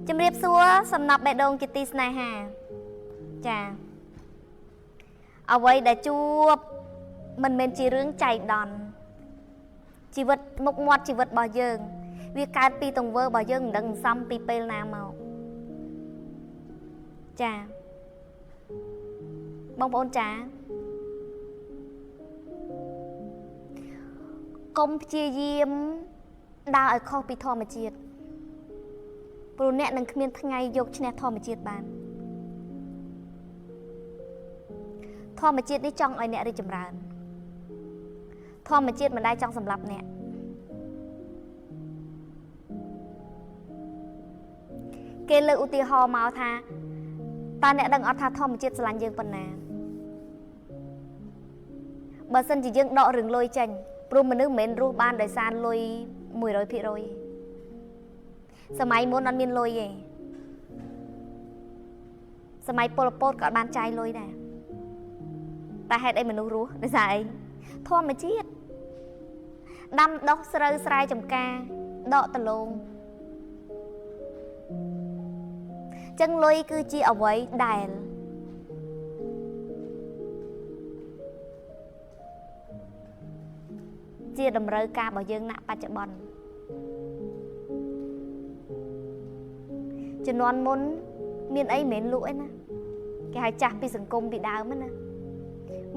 ជំរាបសួរសំណប់បេះដូងជាទីស្នេហាចាអ្វីដែលជួបមិនមែនជារឿងចៃដន្យជីវិតមុខមាត់ជីវិតរបស់យើងវាកើតពីទង្វើរបស់យើងមិនដឹងសំពីពេលណាមកចាបងប្អូនចាកុំព្យាយាមដើរឲ្យខុសពីធម្មជាតិព្រោះអ្នកនឹងគ្មានថ្ងៃយកឈ្នះធម្មជាតិបានធម្មជាតិនេះចង់ឲ្យអ្នករីកចម្រើនធម្មជាតិមិនដែលចង់សម្លាប់អ្នកគេលើកឧទាហរណ៍មកថាតើអ្នកដឹងអត់ថាធម្មជាតិស្រឡាញ់យើងប៉ុណ្ណាបើសិនជាយើងដករឿងលុយចេញព្រោះមនុស្សមិនមែនរស់បានដោយសារលុយ 100% សម័យមុនអត់មានលុយទេសម័យពលពតក៏អត់បានចាយលុយដែរតែហេតុអីមនុស្សរស់ដោយសារអីធម្មជាតិដាំដុះស្រូវស្រែចម្ការដកដលងចឹងលុយគឺជាអ្វីដែលជាតម្រូវការរបស់យើងណាបច្ចុប្បន្នជំនាន់មុនមានអីមិនលក់ឯណាគេហៅចាស់ពីសង្គមពីដើមណា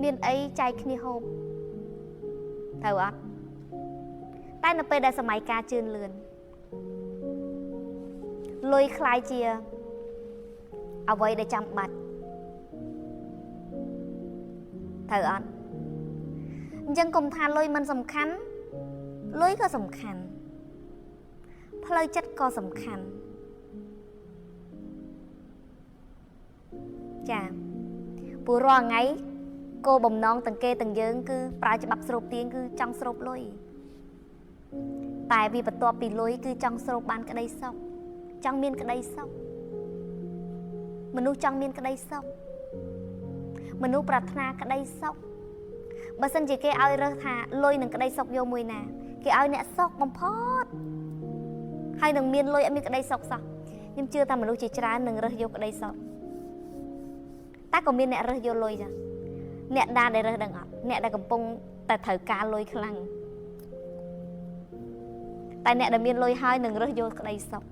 មានអីចែកគ្នាហូបត្រូវអត់តែនៅពេលដែលសម័យកាលជឿនលឿនលុយคล้ายជាអ្វីដែលចាំបាច់ត្រូវអត់អញ្ចឹងកុំថាលុយមិនសំខាន់លុយក៏សំខាន់ផ្លូវចិត្តក៏សំខាន់ចាព្រោះរាល់ថ្ងៃគោលបំណងទាំងគេទាំងយើងគឺប្រើច្បាប់ស្រូបទាញគឺចង់ស្រូបលុយតែវាបន្ទាប់ពីលុយគឺចង់ស្រូបបានក្តីសុខចង់មានក្តីសុខមនុស្សចង់មានក្តីសុខមនុស្សប្រាថ្នាក្តីសុខបើសិនជាគេឲ្យរើសថាលុយនឹងក្តីសុខយកមួយណាគេឲ្យអ្នកសុខបំផុតហើយនឹងមានលុយអត់មានក្តីសុខសោះខ្ញុំជឿថាមនុស្សជាច្រើននឹងរើសយកក្តីសុខតែក៏មានអ្នករើសយកលុយចាអ្នកដែលរើសដឹងអត់អ្នកដែលកំពុងតែត្រូវការលុយខ្លាំងតែអ្នកដែលមានលុយហើយនឹងរើសយកក្តីសុខ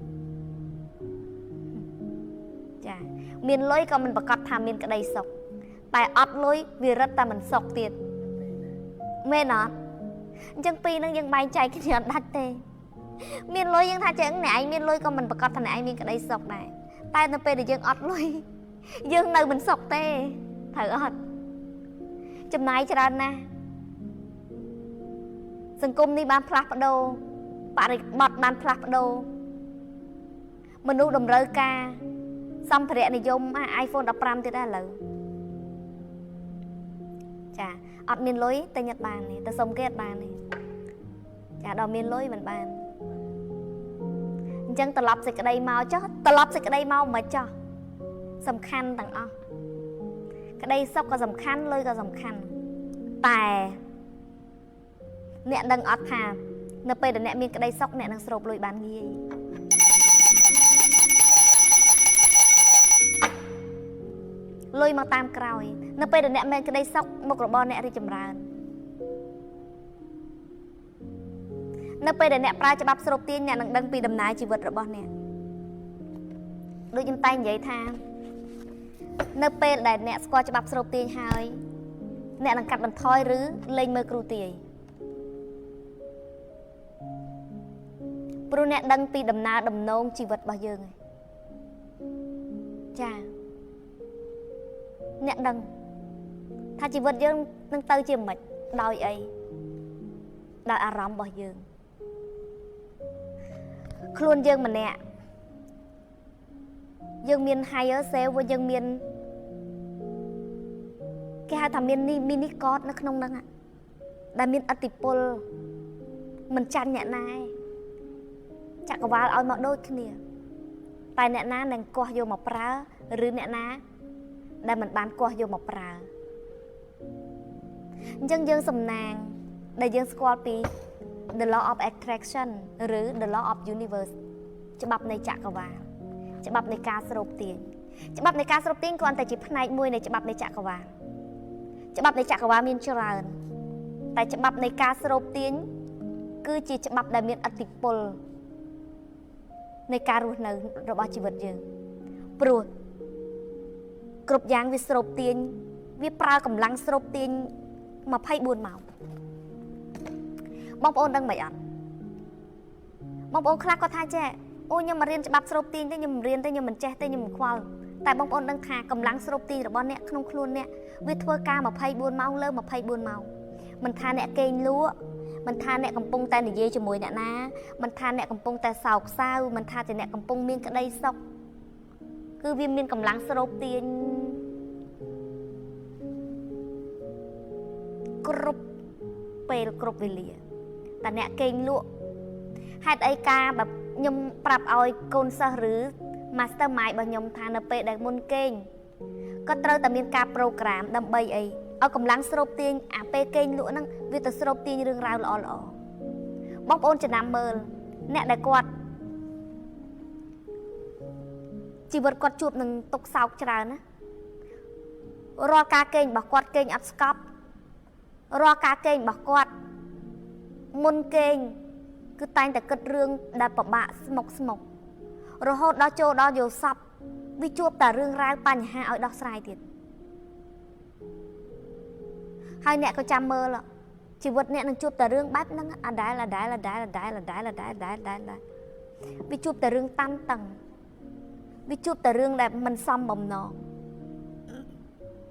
ចាមានលុយក៏មិនប្រកាសថាមានក្តីសុខតែអត់លុយវារឹតតែមិនសុខទៀតមែនអត់អញ្ចឹងពីរនឹងយើងបែងចែកគ្នាអត់ដាច់ទេមានលុយយើងថាចឹងអ្នកឯងមានលុយក៏មិនប្រកាសថាអ្នកឯងមានក្តីសុខដែរតែនៅពេលដែលយើងអត់លុយយើងនៅមិនសុខទេត្រូវអត់ចំណាយច្រើនណាស់សង្គមនេះបានផ្លាស់ប្ដូរបរិបទបានផ្លាស់ប្ដូរមនុស្សតម្រូវការសម្ភារៈនិយម iPhone 15ទៀតដែរឥឡូវចាអត់មានលុយតែញ៉ាត់បានទេតែសុំគេអត់បានទេចាដល់មានលុយមិនបានអញ្ចឹងត្រឡប់សេចក្តីមកចុះត្រឡប់សេចក្តីមកមិនចុះសំខាន់ទាំងអស់ក្តីសុខក៏សំខាន់លុយក៏សំខាន់តែអ្នកដឹងអត់ថានៅពេលដែលអ្នកមានក្តីសុខអ្នកនឹងស្រូបលុយបានងាយលុយមកតាមក្រោយនៅពេលដែលអ្នកមានក្តីសុខមុខរបរអ្នករីកចម្រើននៅពេលដែលអ្នកប្រើច្បាប់ស្រូបទាញអ្នកនឹងដឹងពីដំណើរជីវិតរបស់អ្នកដូចខ្ញុំតែងនិយាយថានៅពេលដែលអ្នកស្គាល់ច្បាប់ស្រូបទាញហើយអ្នកនឹងកាត់បន្ថយឬលែងមើលគ្រូទាយព្រោះអ្នកដឹងពីដំណើរដំណងជីវិតរបស់យើងហើយចាអ្នកដឹងថាជីវិតយើងនឹងទៅជាម៉េចដោយអីដោយអារម្មណ៍របស់យើងខ្លួនយើងម្នាក់យើងមាន higher self យើងមានគេហៅថាមាន mini god នៅក្នុងហ្នឹងដែលមានឥទ្ធិពលមិនចាញ់អ្នកណាឯងចក្រវាលឲ្យមកដូចគ្នាតែអ្នកណានឹងគាស់យកមកប្រើឬអ្នកណាដែលមិនបានគាស់យកមកប្រើអញ្ចឹងយើងសំណាងដែលយើងស្គាល់ពី the law of attraction ឬ the law of universe ច្បាប់នៃចក្រវាល ច្បាប់នៃការស្រូបទាញច្បាប់នៃការស្រូបទាញគ្រាន់តែជាផ្នែកមួយនៃច្បាប់នៃចក្រវាលច្បាប់នៃចក្រវាលមានច្រើនតែច្បាប់នៃការស្រូបទាញគឺជាច្បាប់ដែលមានឥទ្ធិពលនៃការរស់នៅរបស់ជីវិតយើងព្រោះគ្រប់យ៉ាងវាស្រូបទាញវាប្រើកម្លាំងស្រូបទាញ24ម៉ោងបងប្អូនដឹងមិនអត់បងប្អូនខ្លះគាត់ថាចេះអូខ្ញុំមករៀនច្បាប់ស្រូបទាញទេខ្ញុំមិនរៀនទេខ្ញុំមិនចេះទេខ្ញុំមិនខ្វល់តែបងប្អូនដឹងថាកម្លាំងស្រូបទាញរបស់អ្នកក្នុងខ្លួនអ្នកវាធ្វើការ24ម៉ោងលើ24ម៉ោងមិនថាអ្នកគេងលក់មិនថាអ្នកកំពុងតែនិយាយជាមួយអ្នកណាមិនថាអ្នកកំពុងតែសោកសៅមិនថាតែអ្នកកំពុងមានក្តីសុខគឺវាមានកម្លាំងស្រូបទាញគ្រប់ពេលគ្រប់វេលាតែអ្នកគេងលក់ហេតុអីការแบบខ្ញុំប្រាប់ឲ្យកូនសិស្សឬ mastermind របស់ខ្ញុំថានៅពេលដែលមុនគេងក៏ត្រូវតែមានការប្រូក្រាមដើម្បីអីឲ្យកម្លាំងស្រូបទាញអាពេលគេងលក់ហ្នឹងវាទៅស្រូបទាញរឿងរ៉ាវល្អៗបងប្អូនចំណាំមើលអ្នកដែលគាត់ជីវិតគាត់ជួបនឹងទុក្ខសោកច្រើនណារាល់ការគេងរបស់គាត់គេងអត់ស្កប់រាល់ការគេងរបស់គាត់មុនគេងគឺតែងតែគិតរឿងដែលពិបាកស្មុក រហូតដល់ចូលដល់យល់សពវាជួបតែរឿងរ៉ាវបញ្ហាឲ្យដោះស្រាយទៀតហើយអ្នកក៏ចាំមើលជីវិតអ្នកនឹងជួបតែរឿងបែបហ្នឹងអដែលវាជួបតែរឿងតានតឹងវាជួបតែរឿងដែលមិនសមបំណង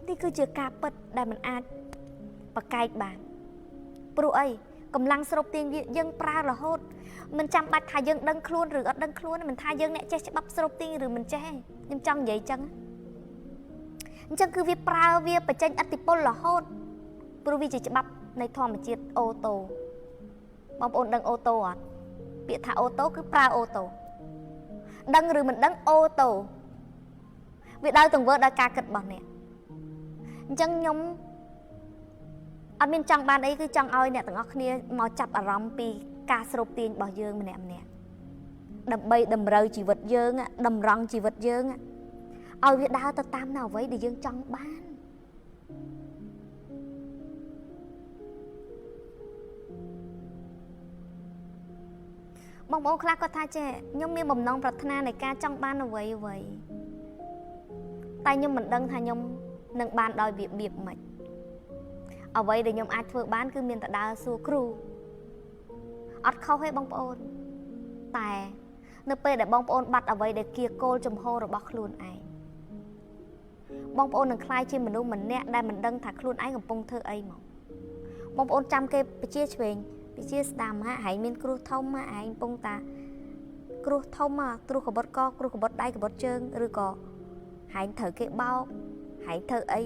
នេះគឺជាការពិតដែលមិនអាចប្រកែកបានព្រោះអីកម្លាំងស្រូបទាញយើងប្រើរហូតមិនចាំបាច់ថាយើងដឹងខ្លួនឬអត់ដឹងខ្លួនមិនថាយើងអ្នកចេះច្បាប់ស្រូបទាញឬមិនចេះខ្ញុំចង់និយាយចឹងអញ្ចឹងគឺវាប្រើវាបញ្ចេញឥទ្ធិពលរហូតព្រោះវាជាច្បាប់នៃធម្មជាតិអូតូបងប្អូនដឹងអូតូអត់ពាក្យថាអូតូគឺប្រើអូតូដឹងឬមិនដឹងអូតូវាដោយទង្វើដោយការគិតរបស់អ្នកអញ្ចឹងខ្ញុំអត់មានចង់បានអីគឺចង់ឲ្យអ្នកទាំងអស់គ្នាមកចាប់អារម្មណ៍ពីការស្រូបទាញរបស់យើងម្នាក់ដើម្បីតម្រូវជីវិតយើងតម្រង់ជីវិតយើងឲ្យវាដើរទៅតាមនៅអ្វីដែលយើងចង់បានបងប្អូនខ្លះគាត់ថាចេះខ្ញុំមានបំណងប្រាថ្នានៃការចង់បានអ្វីតែខ្ញុំមិនដឹងថាខ្ញុំនឹងបានដោយរបៀបម៉េចអ្វីដែលខ្ញុំអាចធ្វើបានគឺមានតែដើរសួរគ្រូអត់ខុសទេបងប្អូនតែនៅពេលដែលបងប្អូនបាត់អ្វីដែលជាគោលចំហរបស់ខ្លួនឯងបងប្អូននឹងក្លាយជាមនុស្សម្នាក់ដែលមិនដឹងថាខ្លួនឯងកំពុងធ្វើអីមកបងប្អូនចាំគេបជាឆ្វេងបជាស្ដាំហ่าឯងមានគ្រោះធំហ่าឯងកំពុងតាគ្រោះធំគ្រោះកបត់កគ្រោះកបត់ដៃកបត់ជើងឬក៏ឯងត្រូវគេបោកឯងធ្វើអី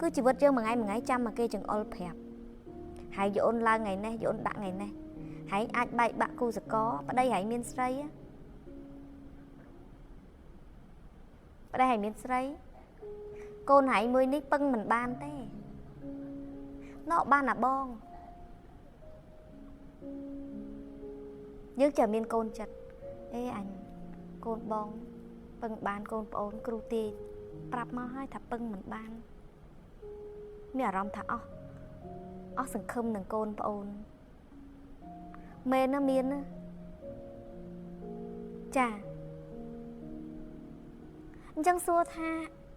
គឺជីវិតយើងមួយថ្ងៃចាំមកគេចង្អុលប្រាប់ហើយយអូនឡើងថ្ងៃនេះយអូនដាក់ថ្ងៃនេះហើយអាចបែកបាក់គូសកប្តីហើយមានស្រីប្តីហើយមានស្រីកូនហើយមួយនេះពឹងមិនបានទេណោបានអាបងយើងចាំមានកូនចិត្តអេអញកូនបងពឹងបានកូនប្អូនគ្រូទាយប្រាប់មកឲ្យថាពឹងមិនបានមានអារម្មណ៍ថាអស់សង្ឃឹមនឹងកូនប្អូនមែនណាមានណាចាអញ្ចឹងសួរថា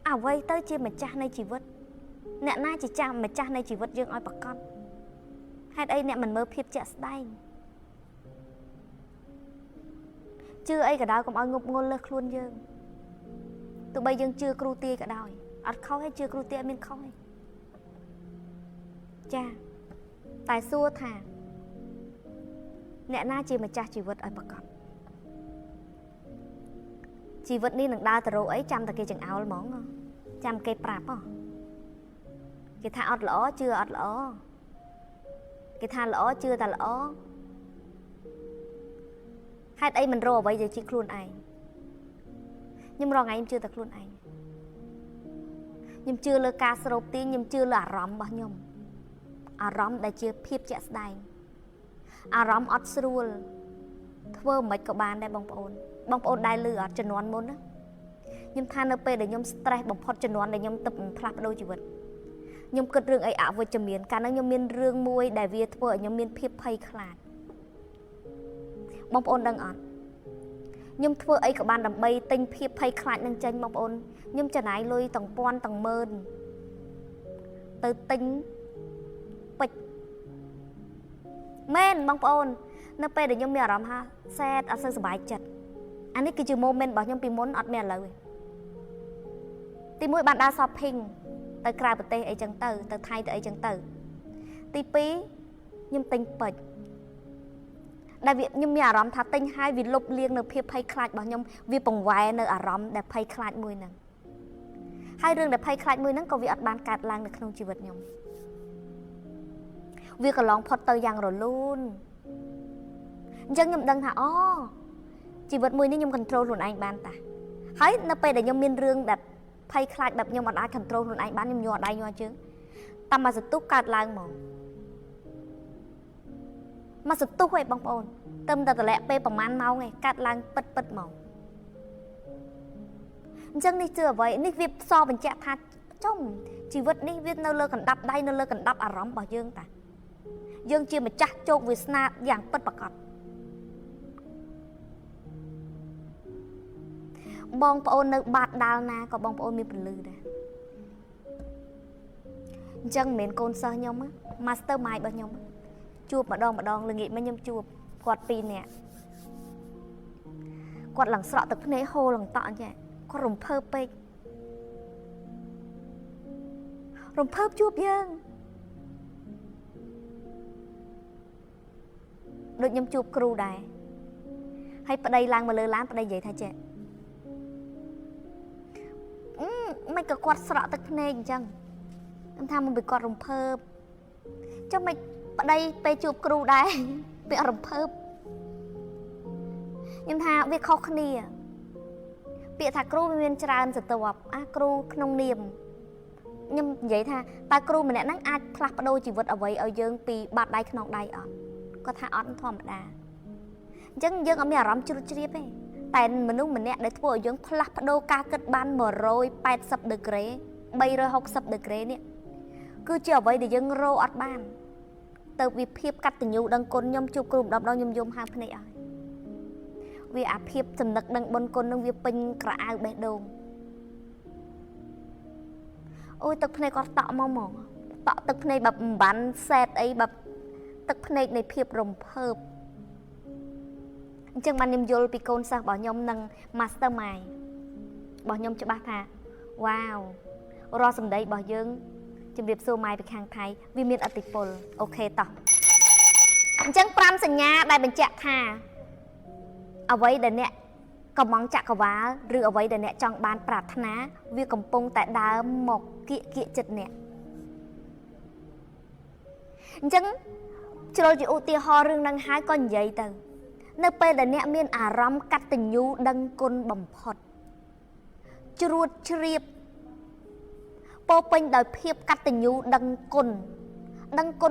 អ្វីទៅជាម្ចាស់នៃជីវិតអ្នកណាជាម្ចាស់នៃជីវិតយើងឲ្យប្រកបហេតុអីអ្នកមិនមើលភាពជាក់ស្ដែងជឿអីក៏ដោយកុំឲ្យងប់ងល់លើខ្លួនយើងទោះបីយើងជឿគ្រូទាយក៏ដោយអត់ខុសទេជឿគ្រូទាយអត់មានខុសទេចាតែសួរថាអ្នកណាជាម្ចាស់ជីវិតឲ្យប្រកបជីវិតនេះនឹងដើរទៅរកអីចាំតែគេចង្អោលហ្មងចាំគេប្រាប់គេថាអត់ល្អជឿអត់ល្អគេថាល្អជឿតែល្អហេតុអីមិនរកអ្វីដែលជាខ្លួនឯងខ្ញុំរងថ្ងៃខ្ញុំជឿតែខ្លួនឯងខ្ញុំជឿលើការស្រូបទាញខ្ញុំជឿលើអារម្មណ៍របស់ខ្ញុំអារម្មណ៍ដែលជាភាពជាក់ស្ដែងអារម្មណ៍អត់ស្រួលធ្វើមិនក៏បានដែរបងប្អូន បងប្អូនដែរលឺអត់ជំនាន់មុនណាខ្ញុំថានៅពេលដែលខ្ញុំ stress បំផុតជំនាន់ដែលខ្ញុំទៅផ្លាស់ប្ដូរជីវិតខ្ញុំគិតរឿងអីអវិជ្ជមានកាលនោះខ្ញុំមានរឿងមួយដែលវាធ្វើឲ្យខ្ញុំមានភាពភ័យខ្លាចបងប្អូនដឹងអត់ខ្ញុំធ្វើអីក៏បានដើម្បីទិញភាពភ័យខ្លាចនឹងចេញបងប្អូនខ្ញុំចំណាយលុយទាំងពាន់ទាំងម៉ឺនទៅទិញពេជ្រមែនបងប្អូននៅពេលដែលខ្ញុំមានអារម្មណ៍ថាសែតអត់សូវសប្បាយចិត្តអានេះគឺជា moment របស់ខ្ញុំពីមុនអត់មានឥឡូវទេទី1បានដើរ shopping ទៅក្រៅប្រទេសអីចឹងទៅថៃទៅអីចឹងទៅទី2ខ្ញុំទិញពេជ្រដែលខ្ញុំមានអារម្មណ៍ថាទិញហើយវាលុបលាងនៅភាពភ័យខ្លាចរបស់ខ្ញុំវាបង្វែរនៅអារម្មណ៍ដែលភ័យខ្លាចមួយហ្នឹងហើយរឿងដែលភ័យខ្លាចមួយហ្នឹងក៏វាអត់បានកើតឡើងនៅក្នុងជីវិតខ្ញុំវាកន្លងផុតទៅយ៉ាងរលូនអញ្ចឹងខ្ញុំដឹងថាអូជីវិតមួយនេះខ្ញុំ control ខ្លួនឯងបានតាហើយនៅពេលដែលខ្ញុំមានរឿងដែលភ័យខ្លាចបែបខ្ញុំអត់អាច control ខ្លួនឯងបានខ្ញុំញ័រដៃញ័រជើងតាមមកសន្ទុះកើតឡើងហ្មងមកសន្ទុះឯងបងប្អូនទៅតែតម្លាក់ពេលប្រហែលម៉ោងឯងកើតឡើងពិតហ្មងអញ្ចឹងនេះគឺអ្វីនេះវាផ្សល់បញ្ជាក់ថាចំជីវិតនេះវានៅលើកណ្ដាប់ដៃនៅលើកណ្ដាប់អារម្មណ៍របស់យើងតាយើងជាម្ចាស់ជោគវាសនាយ៉ាងពិតប្រាកដបងប្អូននៅបាតដាលណាក៏បងប្អូនមានពលឺដែរអញ្ចឹងមិនមែនកូនសិស្សខ្ញុំ master mind របស់ខ្ញុំជួបម្ដងល្ងាចមិញខ្ញុំជួបគាត់2នាក់គាត់ឡើងស្រក់ទឹកភ្នែកហូរឡើងតក់អញ្ចឹងគាត់រំភើបពេករំភើបជួបយើងដូចខ្ញុំជួបគ្រូដែរហើយប្តីឡើងមកលើឡានប្តីនិយាយថាចេះមិនក៏គាត់ស្រក់ទឹកភ្នែកអញ្ចឹងខ្ញុំថាមកពីគាត់រំភើបចុះមិនប្តីពេលជួបគ្រូដែរពេលរំភើបខ្ញុំថាវាខុសគ្នាពាក្យថាគ្រូវាមានច្រើនសន្ទាប់គ្រូក្នុងនាមខ្ញុំនិយាយថាតើគ្រូម្នាក់ហ្នឹងអាចផ្លាស់ប្ដូរជីវិតអ្វីឲ្យយើងពីបាតដៃក្នុងដៃអត់គាត់ថាអត់ធម្មតាអញ្ចឹងយើងអត់មានអារម្មណ៍ជ្រុតជ្រាបទេតែមនុស្សម្នាក់ដែលធ្វើឲ្យយើងផ្លាស់ប្ដូរការគិតបាន180ដឺក្រេ360ដឺក្រេនេះគឺជាអ្វីដែលយើងរកអត់បានទៅវាភាពកតញ្ញូដឹងគុណខ្ញុំជួបគ្រូម្ដងខ្ញុំយំហើភ្នែកអស់វាអាភាពចំណឹកដឹងបុណ្យគុណនឹងវាពេញក្រអៅបេះដូងអូយទឹកភ្នែកគាត់តក់មកតក់ទឹកភ្នែកបែបមិនបានសែតអីបែបទឹកភ្នែកនៃភាពរំភើបអញ្ចឹងបានខ្ញុំយល់ពីកូនសិស្សរបស់ខ្ញុំនិង master mind របស់ខ្ញុំច្បាស់ថាវ៉ាវរាល់សម្ដីរបស់យើងជំរាបសួរម៉ែពីខាងថៃវាមានឥទ្ធិពលអូខេតោះអញ្ចឹង5សញ្ញាដែលបញ្ជាក់ថាអ្វីដែលអ្នកកំងចក្រវាលឬអ្វីដែលអ្នកចង់បានប្រាថ្នាវាកំពុងតែដើរមកគៀកចិត្តអ្នកអញ្ចឹងជ្រុលជាឧទាហរណ៍រឿងហ្នឹងហើយក៏និយាយទៅនៅពេលដែលអ្នកមានអារម្មណ៍កតញ្ញូដឹងគុណបំផុតជ្រួតជ្រាបពោពេញដោយភាពកតញ្ញូដឹងគុ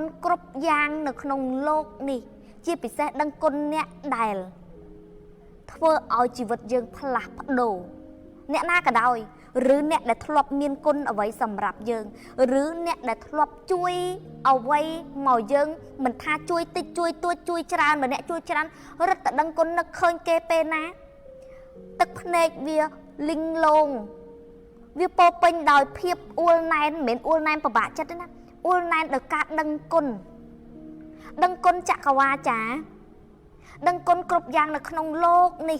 ណគ្រប់យ៉ាងនៅក្នុងโลกនេះជាពិសេសដឹងគុណអ្នកដែលធ្វើឲ្យជីវិតយើងផ្លាស់ប្ដូរអ្នកណាក៏ដោយឬអ្នកដែលធ្លាប់មានគុណអ្វីសម្រាប់យើងឬអ្នកដែលធ្លាប់ជួយអ្វីមកយើងមិនថាជួយតិចជួយទួចជួយច្រើនម្នាក់ជួយច្រើនរឹតតែដឹងគុណនឹកឃើញគេពេលណាទឹកភ្នែកវាលីងលោងវាពោពេញដោយភាពអួលណែនមិនមែនអួលណែនពិបាកចិត្តទេណាអួលណែនដោយការដឹងគុណចក្រវាចាដឹងគុណគ្រប់យ៉ាងនៅក្នុងโลกនេះ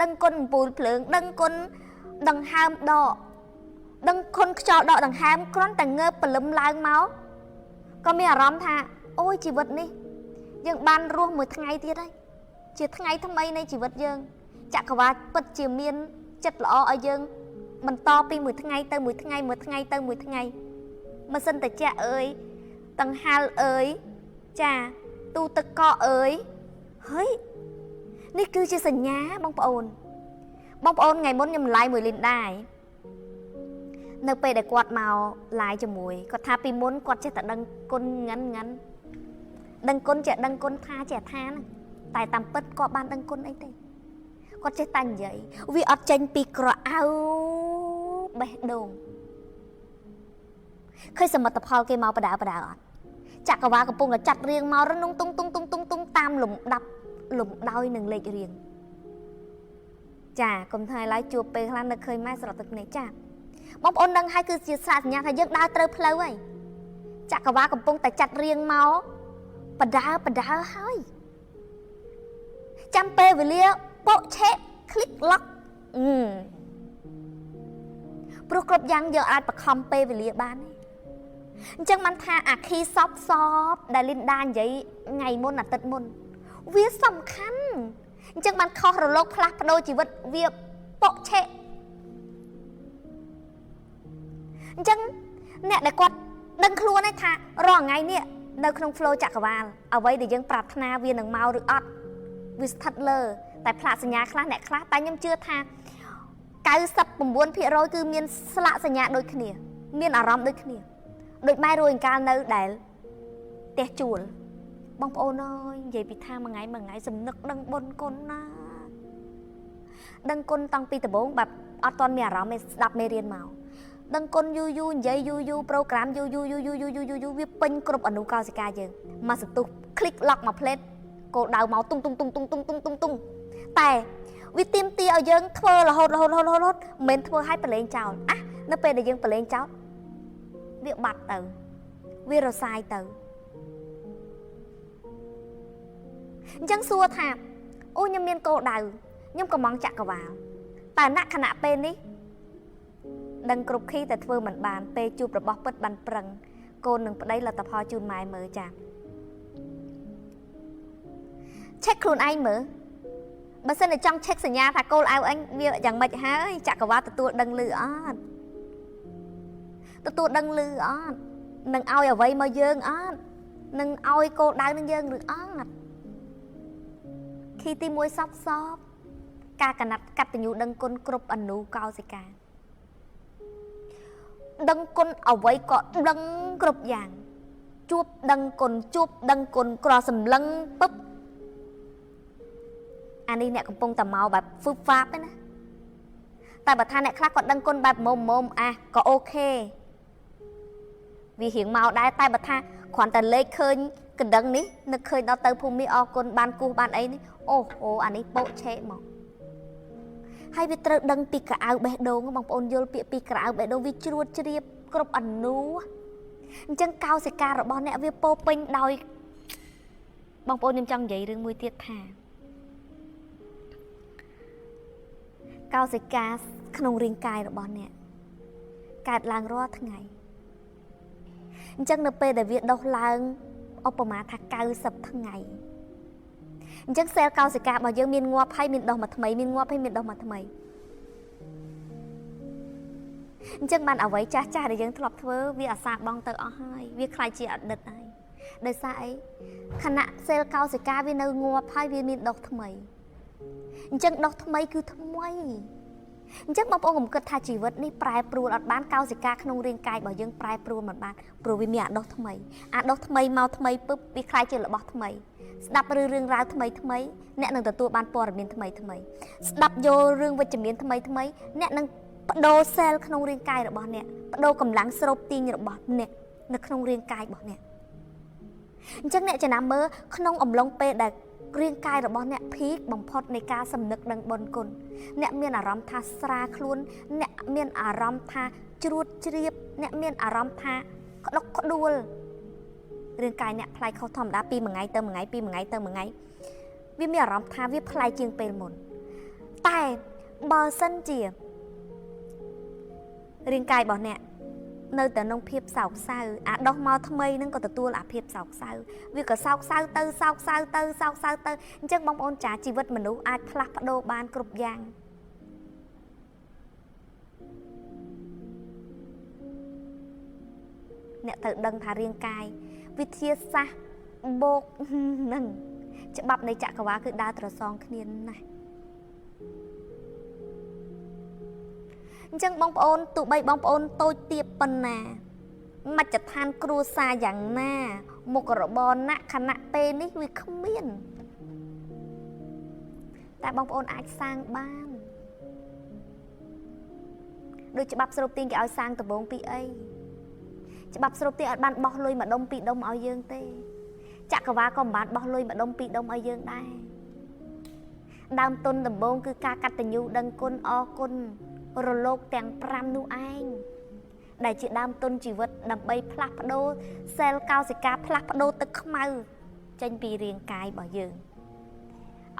ដឹងគុណអំពូលភ្លើងដឹងគុណដង្ហើមដកដឹងគុណខ្យល់ដកដង្ហើមគ្រាន់តែងើបព្រលឹមឡើងមកក៏មានអារម្មណ៍ថាអូយជីវិតនេះយើងបានរស់មួយថ្ងៃទៀតហើយជាថ្ងៃថ្មីនៃជីវិតយើងចក្រវាលពិតជាមានចិត្តល្អឲ្យយើងបន្តពីមួយថ្ងៃទៅមួយថ្ងៃមួយថ្ងៃទៅមួយថ្ងៃម៉ាស៊ីនត្រជាក់អើយដង្ហាលអើយចាទូទឹកកកអើយហើយនេះគឺជាសញ្ញាបងប្អូនថ្ងៃមុនខ្ញុំ live មួយលីនដែរនៅពេលដែលគាត់មក live ជាមួយគាត់ថាពីមុនគាត់ចេះតែដឹងគុណងិនដឹងគុណចេះដឹងគុណថាចេះថាហ្នឹងតែតាមពិតគាត់បានដឹងគុណអីទេគាត់ គាត់ចេះតែនិយាយវាអត់ចេញពីក្រអៅបេះដូងឃើញសមិទ្ធផលគេមកបដាអត់ចក្រវាលកំពុងតែចាត់រៀងមករនុងតុងតាមលំដាប់លំដោយនឹងលេខរៀងចាកុំថាឡើយជួបពេលខ្លះនឹកឃើញម៉ែស្រក់ទឹកភ្នែកចាបងប្អូនដឹងហើយគឺជាសារសញ្ញាថាយើងដើរត្រូវផ្លូវហើយចក្រវាលកំពុងតែចាត់រៀងមកបដាហើយចាំពេលវេលាបកឆេคลิกล็อกព្រោះគ្រប់យ៉ាងយើងអាចបខំពេលវេលាបានទេអញ្ចឹងបានថាអាខីសពដែលលីនដានិយាយថ្ងៃមុនអាទិត្យមុនវាសំខាន់អញ្ចឹងបានខុសរលកផ្លាស់ប្ដូរជីវិតវាបកឆេអញ្ចឹងអ្នកដែលគាត់ដឹងខ្លួនឯងថារាល់ថ្ងៃនេះនៅក្នុង flow ចក្រវាលអ្វីដែលយើងប្រាថ្នាវានឹងមកឬអត់វាស្ថិតលើតែផ្លាកសញ្ញាខ្លះអ្នកខ្លះតែខ្ញុំជឿថា99% គឺមានស្លាកសញ្ញាដូចគ្នាមានអារម្មណ៍ដូចគ្នាដូចម៉ែរួយអង្កាលនៅដែលផ្ទះជួលបងប្អូនអើយនិយាយពីថាមួយថ្ងៃសំនឹកដឹងបុណ្យគុណណាដឹងគុណតាំងពីដំបូងបែបអត់ទាន់មានអារម្មណ៍ឯស្ដាប់មេរៀនមកដឹងគុណយូរនិយាយយូរប្រូក្រាមយូរវាពេញគ្រប់អនុកោសិកាយើងមកសន្ទុះคลิกล็อกមកផ្លេតគោលដៅមកទុងតែវាទៀមទាឲ្យយើងធ្វើរហូតមិនមែនធ្វើឲ្យប្រឡែងចោលនៅពេលដែលយើងប្រឡែងចោលវាបាត់ទៅវារសាយទៅអញ្ចឹងសួរថាអូខ្ញុំមានគោលដៅខ្ញុំកំងចក្រវាលតែណខណៈពេលនេះដឹងគ្រប់ខីតែធ្វើមិនបានពេលជួបរបស់ពិតបានប្រឹងកូននឹងប្តីលទ្ធផលជូនម៉ែមើលចាឆែកខ្លួនឯងមើលបើសិនតែចង់ឆែកសញ្ញាថាគោលដៅអញវាយ៉ាងម៉េចហើយចក្រវាលទទួលដឹងឮអត់ទទួលដឹងឮអត់នឹងឲ្យអ្វីមកយើងអត់នឹងឲ្យគោលដៅនឹងយើងឬអត់ខីទី1សពការកណាត់កតញ្ញូដឹងគុណគ្រប់អនុកោសិកាដឹងគុណអ្វីក៏ដឹងគ្រប់យ៉ាងជួបដឹងគុណក្រសម្លឹងពឹបអានេះអ្នកកំពុងតែមកបែបហ្វឹបហ្វាបឯណាតែបើថាអ្នកខ្លះគាត់ដឹងគុណបែបមុំក៏អូខេវារៀងមកដែរតែបើថាគ្រាន់តែលេខឃើញកណ្ដឹងនេះនឹកឃើញដល់ទៅភូមិអរគុណបានគូសបានអីនេះអូអានេះពោកឆេមកហើយវាត្រូវដឹងពីក្រអៅបេះដូងបងប្អូនយល់ពាក្យពីក្រអៅបេះដូងវាជ្រួតជ្រាបគ្រប់អនុអញ្ចឹងកោសិការបស់អ្នកវាពោពេញដោយបងប្អូនខ្ញុំចង់និយាយរឿងមួយទៀតថាកោសិកាក្នុងរាងកាយរបស់អ្នកកើតឡើងរាល់ថ្ងៃអញ្ចឹងនៅពេលដែលវាដុះឡើងឧបមាថា90ថ្ងៃអញ្ចឹងសែលកោសិការបស់យើងមានងាប់ហើយមានដុះមកថ្មីមានងាប់ហើយមានដុះមកថ្មីអញ្ចឹងបានអ្វីចាស់ដែលយើងធ្លាប់ធ្វើវាអាសាបងទៅអស់ហើយវាខ្លាចជាអតីតហើយដោយសារអីខណៈសែលកោសិកាវានៅងាប់ហើយវាមានដុះថ្មីអញ្ចឹងដុះថ្មីគឺថ្មីអញ្ចឹងបងប្អូនកុំគិតថាជីវិតនេះប្រែប្រួលអត់បានកោសិកាក្នុងរាងកាយរបស់យើងប្រែប្រួលមិនបានព្រោះវាមានអាដុះថ្មីមកថ្មីពឹបវាខ្លាចជារបស់ថ្មីស្ដាប់រឿងរ៉ាវថ្មីអ្នកនឹងទទួលបានព័ត៌មានថ្មីស្ដាប់យករឿងវិជ្ជមានថ្មីអ្នកនឹងបដូរសែលក្នុងរាងកាយរបស់អ្នកបដូរកម្លាំងស្រូបទាញរបស់អ្នកនៅក្នុងរាងកាយរបស់អ្នកអញ្ចឹងអ្នកចំណាំមើលក្នុងអំឡុងពេលដែលរាងកាយរបស់អ្នកភីកបំផុតនៃការសំនឹកដឹងបុណ្យគុណអ្នកមានអារម្មណ៍ថាស្រាខ្លួនអ្នកមានអារម្មណ៍ថាជ្រួតជ្រាបអ្នកមានអារម្មណ៍ថាក្តុកក្តួលរាងកាយអ្នកប្លែកខុសធម្មតាពីមួយថ្ងៃទៅមួយថ្ងៃពីមួយថ្ងៃទៅមួយថ្ងៃវាមានអារម្មណ៍ថាវាប្លែកជាងពេលមុនតែបើសិនជារាងកាយរបស់អ្នកនៅតែក្នុងភាពសោកសៅអាដោះមកថ្មីហ្នឹងក៏ទទួលអាភាពសោកសៅវាក៏សោកសៅទៅអញ្ចឹងបងប្អូនចាជីវិតមនុស្សអាចផ្លាស់ប្ដូរបានគ្រប់យ៉ាងអ្នកត្រូវដឹងថារាងកាយវិទ្យាសាស្ត្របូកនឹងច្បាប់នៃចក្រវាលគឺដើរត្រសងគ្នាណាស់អញ្ចឹងបងប្អូនទោះបីបងប្អូនតូចទាបប៉ុណ្ណាមជ្ឈដ្ឋានគ្រួសារយ៉ាងណាមុខរបរណាខណៈពេលនេះវាគ្មាន តែបងប្អូនអាចសាងបានដូចច្បាប់ស្រូបទាញគេឲ្យសាងដំបងពីអីច្បាប់ស្រូបទាញឲ្យបានបោះលុយមួយដុំពីរដុំឲ្យយើងទេចក្រវាលក៏មិនបានបោះលុយមួយដុំពីរដុំឲ្យយើងដែរដើមទុនដំបងគឺការកតញ្ញូដឹងគុណអរគុណរលកទាំង5នោះឯងដែលជាដើមទុនជីវិតដើម្បីផ្លាស់ប្ដូរសែលកោសិកាផ្លាស់ប្ដូរទឹកខ្មៅចេញពីរាងកាយរបស់យើង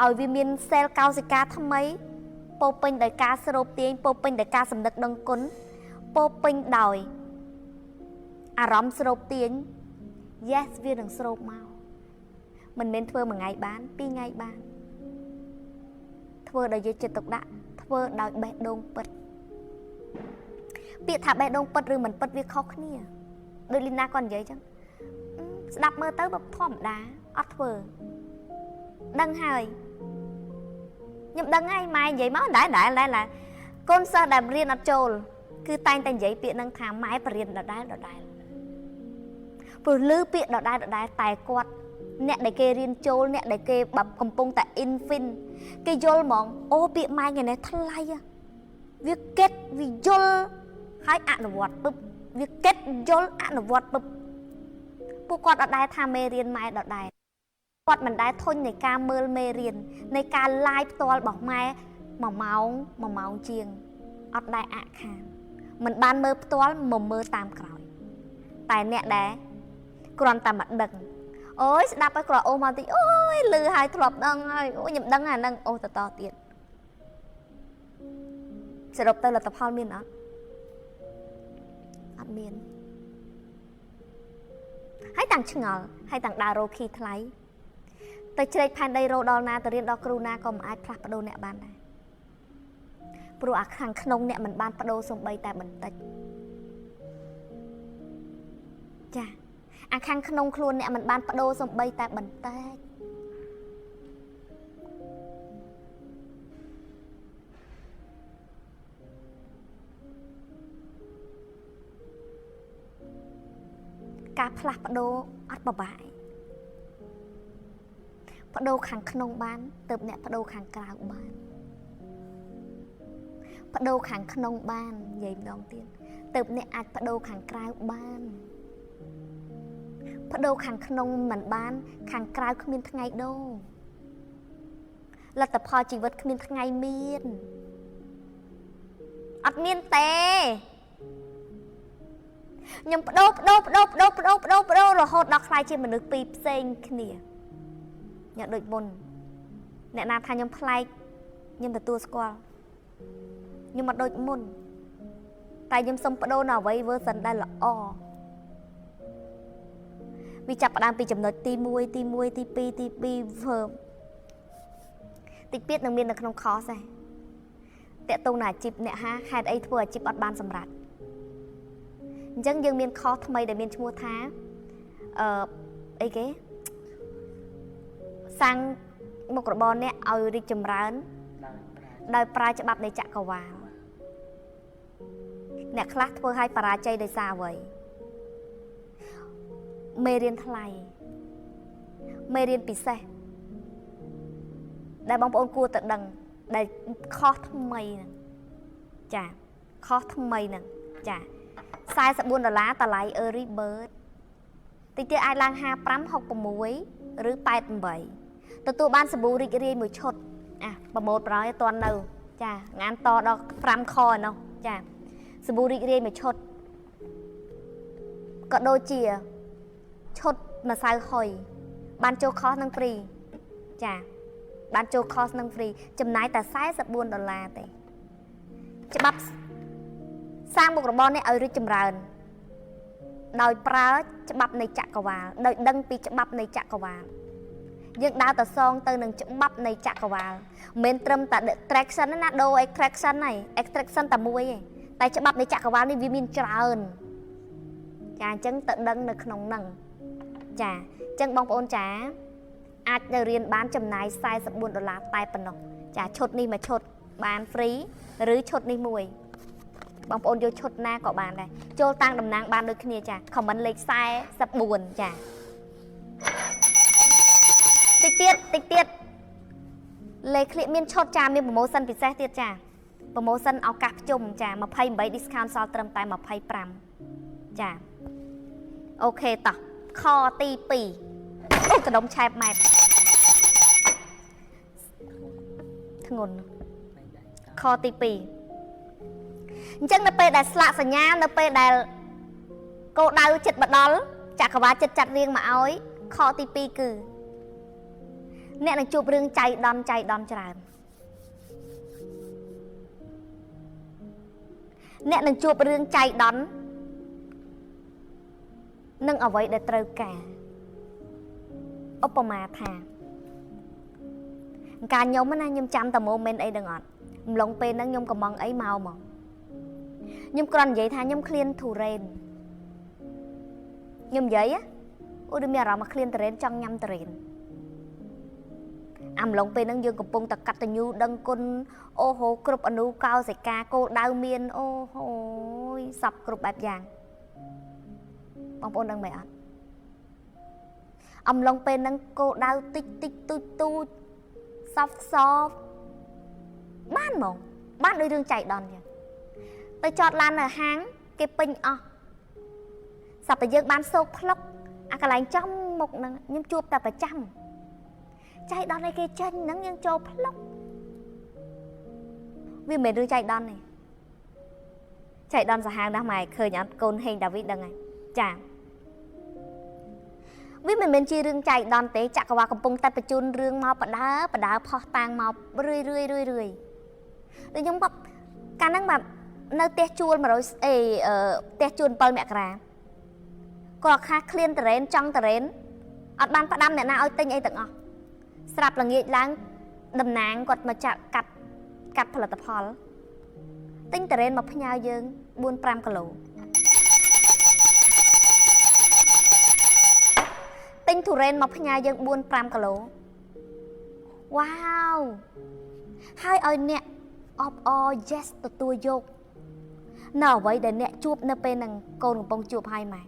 ឲ្យវាមានសែលកោសិកាថ្មីពោពេញដោយការស្រូបទាញពោពេញដោយការសំនឹកដឹងគុណពោពេញដោយអារម្មណ៍ស្រូបទាញ yes វានឹងស្រូបមកមិនមែនធ្វើមួយថ្ងៃបាន2ថ្ងៃបានធ្វើដោយយកចិត្តទុកដាក់ធ្វើដោយបេះដូងពិតពាក្យថាបេះដូងពិតឬមិនពិតវាខុសគ្នាដូចលីណាគាត់និយាយចឹងស្ដាប់មើលទៅបើធម្មតាអត់ធ្វើដឹងហើយខ្ញុំដឹងហើយម៉ែនិយាយមកដែរកូនសិស្សដែលរៀនអត់ចូលគឺតែងតែនិយាយពាក្យហ្នឹងថាម៉ែបរៀនដដែលព្រោះឮពាក្យដដែលតែគាត់អ្នកដែលគេរៀនចូលអ្នកដែលគេកំពុងតែ infin គេយល់ហ្មងអូពាក្យម៉ែថ្ងៃនេះថ្លៃវាkếtវាយល់ហើយអនុវត្តពឹបវាkếtយល់អនុវត្តពឹបពួកគាត់អត់ដែរថាមេរៀនម៉ែដដែលគាត់មិនដែលធុញនៃការមើលមេរៀននៃការ live ផ្ទាល់របស់ម៉ែ1ម៉ោងជាងអត់ដែរអខានមិនបានមើលផ្ទាល់មកមើលតាមក្រោយតែអ្នកដែរគ្រាន់តែមកដឹងអូយស្ដាប់ឲ្យក្រអូសមកតិចអូយលឺហើយធ្លាប់ដឹងហើយអូខ្ញុំដឹងអាហ្នឹងអូសតទៀតសរុបទៅលទ្ធផលមានអត់មានហើយតាំងឆ្ងល់ហើយតាំងដើររោគីថ្លៃទៅជ្រែកផែនដីរោដល់ណាទៅរៀនដល់គ្រូណាក៏មិនអាចផ្លាស់ប្ដូរអ្នកបានដែរព្រោះអាខាងក្នុងអ្នកមិនបានប្ដូរសំបីតែបន្តិចចាអាខាងក្នុងខ្លួនអ្នកមិនបានប្ដូរសំបីតែបន្តិចការផ្លាស់ប្ដូរអត់បបាក់ប្ដូរខាងក្នុងបានទើបអ្នកប្ដូរខាងក្រៅបានប្ដូរខាងក្នុងបាននិយាយម្ដងទៀតទើបអ្នកអាចប្ដូរខាងក្រៅបានប្ដូរខាងក្នុងមិនបានខាងក្រៅគ្មានថ្ងៃដូរលទ្ធផលជីវិតគ្មានថ្ងៃមានអត់មានទេខ្ញុំប្ដូររហូតដល់ខ្លាយជាមនុស្សពីរផ្សេងគ្នាអ្នកដូចមុនអ្នកណាថាខ្ញុំប្លែកខ្ញុំទទួលស្គាល់ខ្ញុំអត់ដូចមុនតែខ្ញុំសុំប្ដូរនៅអ្វី version ដែលល្អវាចាប់ផ្ដើមពីចំណុចទី1ទី2ទី2 verb តិចទៀតនឹងមាននៅក្នុង course ដែរតកតងនឹងអាជីពអ្នកហាហេតុអីធ្វើអាជីពអត់បានសម្រេចអញ្ចឹងយើងមាន course ថ្មីដែលមានឈ្មោះថាអីគេសាងមុខរបរអ្នកឲ្យរីកចម្រើនដោយប្រើច្បាប់នៃចក្រវាលអ្នកខ្លះធ្វើឲ្យបរាជ័យដោយសារអ្វីមេរៀនថ្លៃមេរៀនពិសេសដែលបងប្អូនគួរតែដឹងដែលខុសថ្មីហ្នឹងចាខុសថ្មីហ្នឹងចា$44តម្លៃ Early Bird តិចទៀតអាចឡើង55 66ឬ88ទទួលបានសាប៊ូរីករាយមួយឈុតប្រម៉ូតប្រហើយអត់ទាន់នៅចាងានតដល់5ខឯនោះចាសាប៊ូរីករាយមួយឈុតក៏ដូចជាឈុតម្សៅហុយបានចូលខុសនឹងហ្វ្រីចាបានចូលខុសនឹងហ្វ្រីចំណាយតែ$44ទេច្បាប់សាងមុខរបរនេះឲ្យរីកចម្រើនដោយប្រើច្បាប់នៃចក្រវាលដោយដឹងពីច្បាប់នៃចក្រវាលយើងដើរទៅសងទៅនឹងច្បាប់នៃចក្រវាលមិនត្រឹមតែ extraction ណាដូរ extraction ហើយ extraction តែមួយឯងតែច្បាប់នៃចក្រវាលនេះវាមានច្រើនចាអញ្ចឹងទៅដឹងនៅក្នុងហ្នឹងចាអញ្ចឹងបងប្អូនចាអាចទៅរៀនបានចំណាយ$44តែប៉ុណ្ណោះចាឈុតនេះមួយឈុតបាន free ឬឈុតនេះមួយបងប្អូនយកឈុតណាក៏បានដែរចូលតាំងតំណាងបានដូចគ្នាចា comment លេខ44ចាតិចទៀត លេខคลิปមានឈុតចាមានប្រូម៉ូសិនពិសេសទៀតចាប្រូម៉ូសិនឱកាសភ្ជុំចា28 discount សល់ត្រឹមតែ25ចាអូខេតោះខទី2អូកដុំឆែបម៉ែតធ្ងន់ខទី2អញ្ចឹងនៅពេលដែលស្លាកសញ្ញានៅពេលដែលគោលដៅចិត្តមកដល់ចក្រវាលចិត្តចាត់រៀងមកឲ្យខទី2គឺអ្នកនឹងជួបរឿងចៃដន្យច្រើនអ្នកនឹងជួបរឿងចៃដន្យនឹងអ្វីដែលត្រូវការឧបមាថាការខ្ញុំណាខ្ញុំចាំតែ moment អីដឹងអត់ម្លងពេលហ្នឹងខ្ញុំកំងអីមកខ្ញុំគ្រាន់និយាយថាខ្ញុំឃ្លានធូរ៉េនខ្ញុំនិយាយអូដូចមានអារម្មណ៍ឃ្លានតរ៉េនចង់ញ៉ាំតរ៉េនអាម្លងពេលហ្នឹងយើងកំពុងតែកតញ្ញូដឹងគុណអូហូគ្រប់អនុកោសិកាគោលដៅមានអូហូយសពគ្រប់បែបយ៉ាងបងប្អូនដឹងមែនអត់អំឡុងពេលហ្នឹងគោលដៅតិចទូចសฟបានហ្មងបានដូចរឿងចៃដន្យចឹងទៅចតឡាននៅហាងគេពេញអស់សប្តាហ៍យើងបានសោកផ្លុកអាកន្លែងចំមុខហ្នឹងខ្ញុំជួបតែប្រចាំចៃដន្យឯគេចេញហ្នឹងយើងចូលផ្លុកវាមិនមែនរឿងចៃដន្យទេចៃដន្យសាហាវណាស់ម៉ែឃើញអត់កូនហេងដាវីតដឹងហើយចាវាមិនមែនជារឿងចៃដន្យទេចក្រវាលកំពុងតែបញ្ជូនរឿងមកបដើផោះតាំងមករឿយដូចខ្ញុំក៏កាលហ្នឹងแบบនៅផ្ទះជួល100ផ្ទះជួល7មករាក៏ខាឃ្លានតរ៉េនចង់តរ៉េនអត់បានផ្ដាំអ្នកណាឲ្យទិញអីទាំងអស់ស្រាប់ល្ងាចឡើងតំណាងគាត់មកចាក់កាត់ផលិតផលទិញតរ៉េនមកផ្ញើយើង 4-5 គីឡូទិញទុរេនមកផ្ញើយើង 4-5 គីឡូវ៉ាវហើយឲ្យអ្នកអបអរ yes ទទួលយកនៅអ្វីដែលអ្នកជួបនៅពេលហ្នឹងកូនកំពុងជួបហើយម៉ែ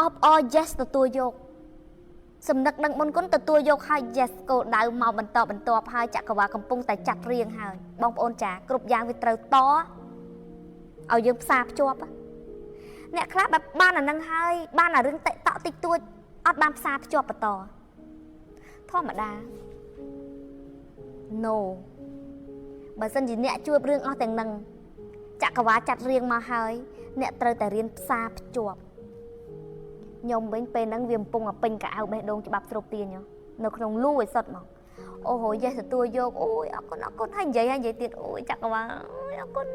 អបអរ yes ទទួលយកសំណឹកដឹងមុនគុណទទួលយកហើយ yes គោលដៅមកបន្តហើយចក្រវាលកំពុងតែចាត់រៀងហើយបងប្អូនចាគ្រប់យ៉ាងវាត្រូវតឲ្យយើងផ្សារភ្ជាប់អ្នកខ្លះបែបបានអានឹងហើយបានអារឿងតិកតក់តិចតួចអត់បានផ្សារភ្ជាប់បន្តធម្មតា no បើសិនជាអ្នកជួបរឿងអស់ទាំងនឹងចក្រវាលចាត់រៀងមកហើយអ្នកត្រូវតែរៀនផ្សារភ្ជាប់ខ្ញុំវិញពេលហ្នឹងវាកំពុងតែពេញកៅអៅបេះដូងច្បាប់ស្រូបទាញនៅក្នុងលូឲ្យសុតមកអូហូយេសទទួលយកអូយអរគុណហើយនិយាយទៀតអូយចក្រវាលអូយអរគុណ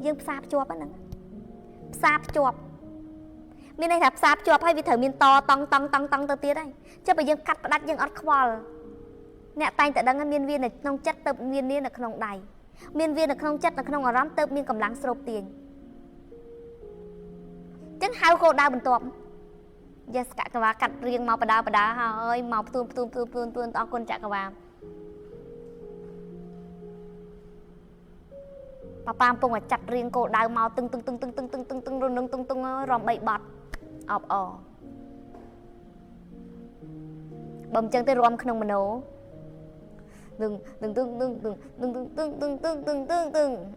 យើងផ្សារភ្ជាប់ហ្នឹងផ្សារភ្ជាប់មានន័យថាផ្សារភ្ជាប់ហើយវាត្រូវមានតង់ទៅទៀតហើយចុះបើយើងកាត់ផ្ដាច់យើងអត់ខ្វល់អ្នកតែងតែដឹងថាមានវានៅក្នុងចិត្តទៅមានវានៅក្នុងដៃមានវានៅក្នុងចិត្តនៅក្នុងអារម្មណ៍ទៅមានកម្លាំងស្រូបទាញចឹងហៅគោលដៅបន្ទាប់យ៉ាសកកវាកាត់រៀងមកបដាហើយមកផ្ទួនអរគុណចក្រវាលប៉ាកំពុងតែចាត់រៀងគោលដៅមកទឹងរនឹងរំ3បត់អបអបើមិនចឹងទេរំក្នុងមโนនឹង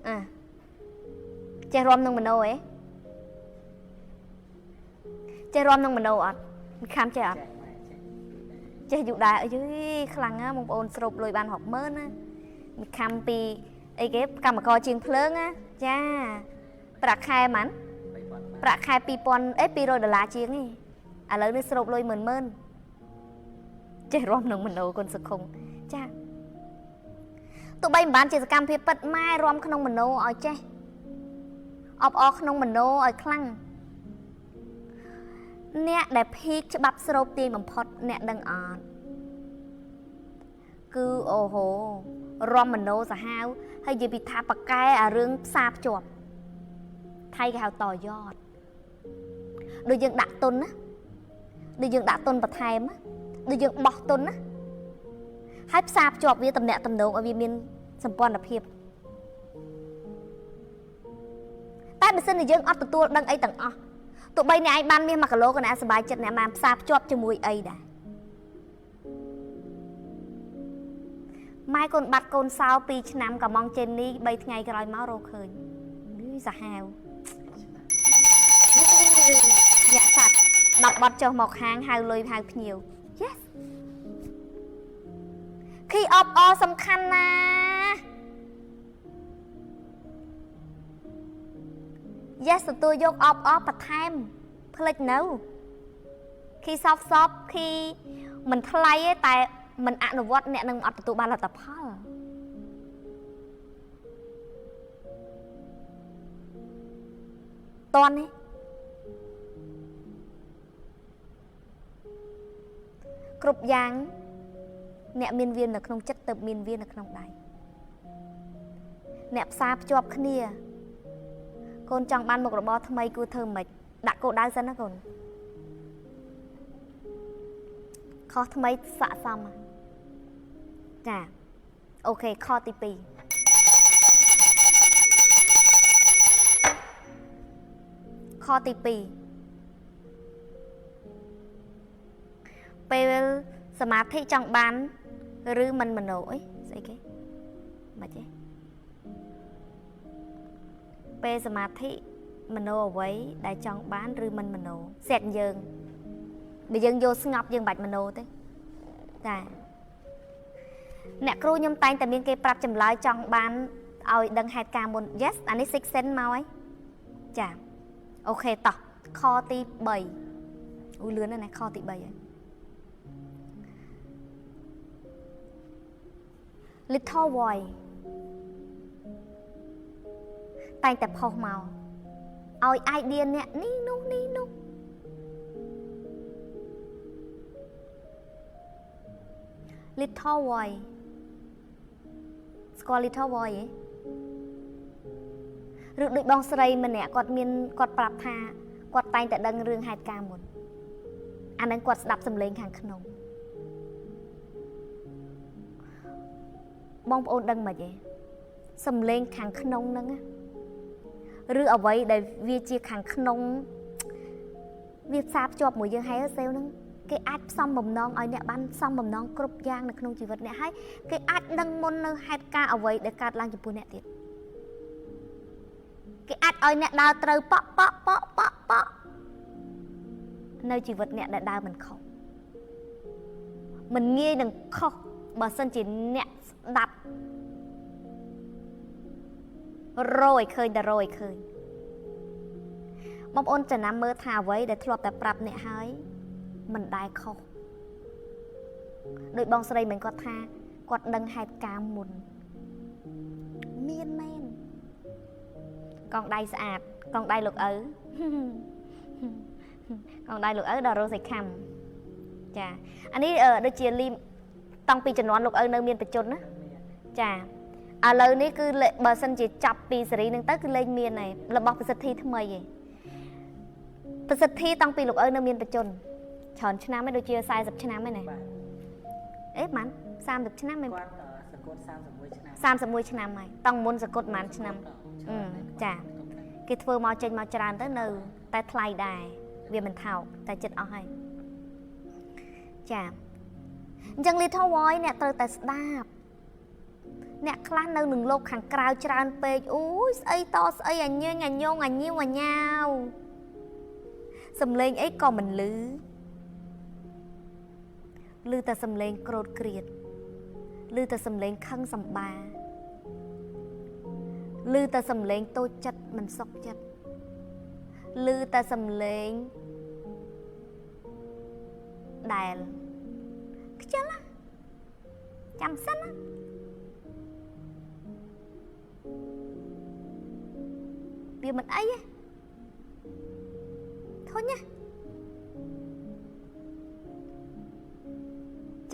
អាចេះរំក្នុងមโนហ៎ចេះរំក្នុងមโนអត់មិនខំចេះអត់ចេះយូរដែរអើយខ្លាំងណាបងប្អូនស្រូបលុយបាន100,000ណាមិនខំពីអីគេកម្មករជាងភ្លើងណាចាប្រាក់ខែហ្មងប្រាក់ខែ$200ជាងនេះឥឡូវនេះស្រូបលុយ10000ចេះរំក្នុងមโนគុណសុខុងចាទោះបីមិនបានជាសកម្មភាពពិតម៉ែរំក្នុងមโนឲ្យចេះអបអរក្នុងមโนឲ្យខ្លាំងអ្នកដែលភីកច្បាប់ស្រូបទាញបំផុតអ្នកដឹងអត់គឺអូហូរំមโนសាហាវហើយនិយាយពីថាបកកែអារឿងផ្សារភ្ជាប់ថៃគេហៅតយអត់ដូចយើងដាក់ទុនណាដូចយើងដាក់ទុនបន្ថែមណាដូចយើងបោះទុនណាហើយផ្សារភ្ជាប់វាតំណាក់តំណងឲ្យវាមានសម្ព័ន្ធភាពតែបើសិនជាយើងអត់ទទួលដឹងអីទាំងអស់ទោះបីអ្នកឯងបានមាស1គីឡូក៏អ្នកសប្បាយចិត្តអ្នកបានផ្សារភ្ជាប់ជាមួយអីដែរ ម៉ែកូនបាត់កូនសោ2ឆ្នាំកំងចេននេះ3ថ្ងៃក្រោយមករកឃើញសាហាវយ៉ាក់សាត់10បាត់ចុះមកហាងហៅលុយហៅភ្ញៀវ yes គីអបអសំខាន់ណាស់ yes ទទួលយកអបបន្ថែមផ្លេចនៅគីសបគីមិនថ្លៃទេតែមិនអនុវត្តអ្នកនឹងអត់ទទួលបានលទ្ធផលតន់នេះគ្រប់យ៉ាងអ្នកមានវានៅក្នុងចិត្តទៅមានវានៅក្នុងដៃអ្នកផ្សារភ្ជាប់គ្នាកូនចង់បានមុខរបរថ្មីគួរធ្វើម៉េចដាក់គោលដៅសិនណាកូនខុសថ្មីស័ក្តិសមចាអូខេខទី2ខទី2ពេលសមាធិចង់បានឬមិនមโนអីស្អីគេមិនទេពេលសមាធិមโนអ្វីដែលចង់បានឬមិនមโนសេតយើងបើយើងយកស្ងប់យើងបាច់មโนទេចាអ្នកគ្រូខ្ញុំតែងតែមានគេប្រាប់ចម្លើយចង់បានឲ្យដឹងហេតុការមុន yes អានេះ six sense មកហើយចាអូខេតោះខទី3អូលឿនណាស់ខទី3ហើយ little boy តែងតែផុសមកឲ្យ idea អ្នកនេះនោះ little boy ស្គាល់ little boy ទេឬដូចបងស្រីម្នាក់គាត់ប្រាប់ថាគាត់តែងតែដឹងរឿងហេតុការណ៍មុនអានឹងគាត់ស្ដាប់សំឡេងខាងក្នុងបងប្អូនដឹងមិនទេសំឡេងខាងក្នុងហ្នឹងឬអ្វីដែលវាជាខាងក្នុងវាផ្សារភ្ជាប់មួយយើងហើយសេលហ្នឹងគេអាចផ្សំបំណងឲ្យអ្នកបានផ្សំបំណងគ្រប់យ៉ាងនៅក្នុងជីវិតអ្នកហើយគេអាចដឹងមុននៅហេតុការណ៍អ្វីដែលកើតឡើងចំពោះអ្នកទៀតគេអាចឲ្យអ្នកដើរត្រូវប៉ក់នៅជីវិតអ្នកដែលដើរមិនខុសមិនងាយនឹងខុសបើសិនជាអ្នកស្ដាប់រយឃើញបងប្អូនចំណាំមើលថាអ្វីដែលធ្លាប់តែប្រាប់អ្នកហើយមិនដែលខុសដោយបងស្រីមិនគាត់ថាគាត់ដឹងហេតុការណ៍មុនមានមែនកងដៃស្អាតកងដៃលោកឪកងដៃលោកឪដល់រស់សៃខំចាអានេះដូចជាលីតាំងពីជំនាន់លោកឪនៅមានបច្ចុប្បន្នណាចាឥឡូវនេះគឺបើសិនជាចាប់ពីសេរីនឹងទៅគឺលេងមានហើយរបស់ប្រសិទ្ធិថ្មីឯងប្រសិទ្ធិតាំងពីលោកឪនៅមានបច្ចុប្បន្នច្រើនឆ្នាំឯងដូចជា40ឆ្នាំឯណាអេមិន30ឆ្នាំឯងគាត់សកុត31ឆ្នាំហើយតាំងមុនសកុតប៉ុន្មានឆ្នាំចាគេធ្វើមកចេញមកច្រើនទៅនៅតែថ្លៃដែរវាមិនថោកតែចិត្តអស់ហើយចាអញ្ចឹង little boy អ្នកត្រូវតែស្ដាប់អ្នកខ្លះនៅនឹងលោកខាងក្រៅច្រើនពេកអូយស្អីតស្អីអញញញងអញញៀវអញ៉ាវសំឡេងអីក៏មិនឮតែសំឡេងក្រោតក្រៀតឮតែសំឡេងខឹងសម្បាឮតែសំឡេងតូចចិត្តមិនសុខចិត្តឮតែសំឡេងដែលខ្ជិលណាចាំសិនណាវាមិនអីទេធុញណា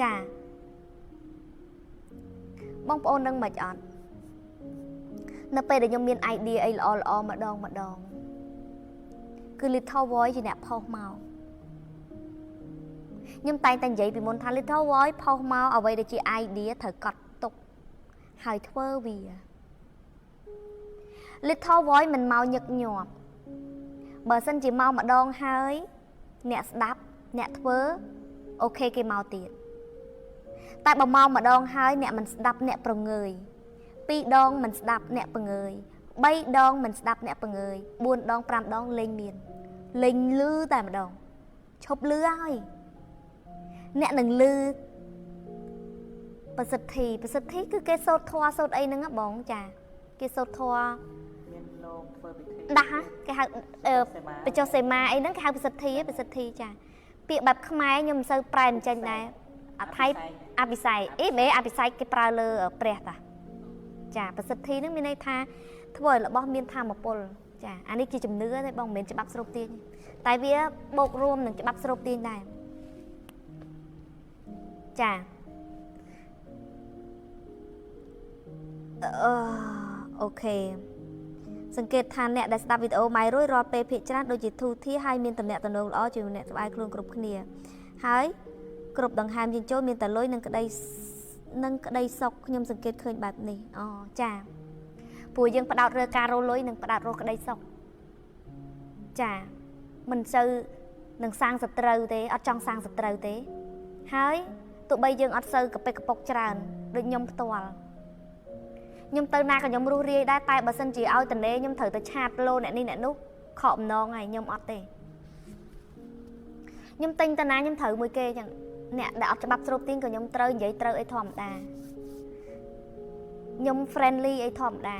ចាបងប្អូននឹងមិនអត់នៅពេលដែលខ្ញុំមាន idea អីល្អម្ដងគឺ little voice ជាអ្នកផុសមកខ្ញុំតែងតែនិយាយពីមុនថា little voice ផុសមកអ្វីដែលជា idea ត្រូវកត់ទុកហើយធ្វើវា little voice មិនមកញឹកញាប់បើសិនជាមកម្ដងហើយអ្នកស្ដាប់អ្នកធ្វើអូខេគេមកទៀត តែបើមកម្ដងហើយអ្នកមិនស្ដាប់អ្នកប្រងើយ2 ដងមិនស្ដាប់អ្នកប្រងើយ3 ដងមិនស្ដាប់អ្នកប្រងើយ4 ដង 5 ដងលេងមានលេងលឺតែម្ដងឈប់លឺហើយអ្នកនឹងលឺប្រសិទ្ធិគឺគេសូត្រធម៌សូត្រអីហ្នឹងបងចាគេសូត្រធម៌មានលោកធ្វើពិធីដាស់គេហៅបញ្ចុះសេមាអីហ្នឹងគេហៅប្រសិទ្ធិចាពាក្យបែបខ្មែរខ្ញុំមិនសូវប្រែមិនចេញដែរអថៃអភិស័យអីមែនអភិស័យគេប្រើលើព្រះតាចាប្រសិទ្ធិហ្នឹងមានន័យថាធ្វើឲ្យរបស់មានធម៌ពលចាអានេះជាជំនឿទេបងមិនមែនច្បាប់ស្រូបទាញតែវាបូករួមនឹងច្បាប់ស្រូបទាញដែរចាអូខេសង្កេតថាអ្នកដែលស្ដាប់វីដេអូម៉ៃរួយរាល់ពេលភាគច្រើនដូចជាធូធាហើយមានតំណែងតំណងល្អជាមួយអ្នកក្បែរខ្លួនគ្រប់គ្នាហើយគ្រប់ដង្ហើមយើងចូលមានតែលុយនិងក្តីសុខខ្ញុំសង្កេតឃើញបែបនេះអូចាព្រោះយើងផ្ដោតលើការរកលុយនិងផ្ដោតរកក្តីសុខចាមិនសូវនឹងសាងសត្រូវទេអត់ចង់សាងសត្រូវទេហើយទោះបីយើងអត់សូវកប៉ិកកប៉ុកច្រើនដូចខ្ញុំផ្ទាល់ខ្ញុំទៅណាក៏ខ្ញុំរស់រាយដែរតែបើសិនជាឲ្យតនេខ្ញុំត្រូវទៅឆាតលោអ្នកនេះអ្នកនោះខកអំណងហើយខ្ញុំអត់ទេខ្ញុំទិញតាណាខ្ញុំត្រូវមួយគេចឹងអ្នកដែលអត់ច្បាប់ស្រូបទាញក៏ខ្ញុំត្រូវនិយាយត្រូវអីធម្មតាខ្ញុំ friendly អីធម្មតា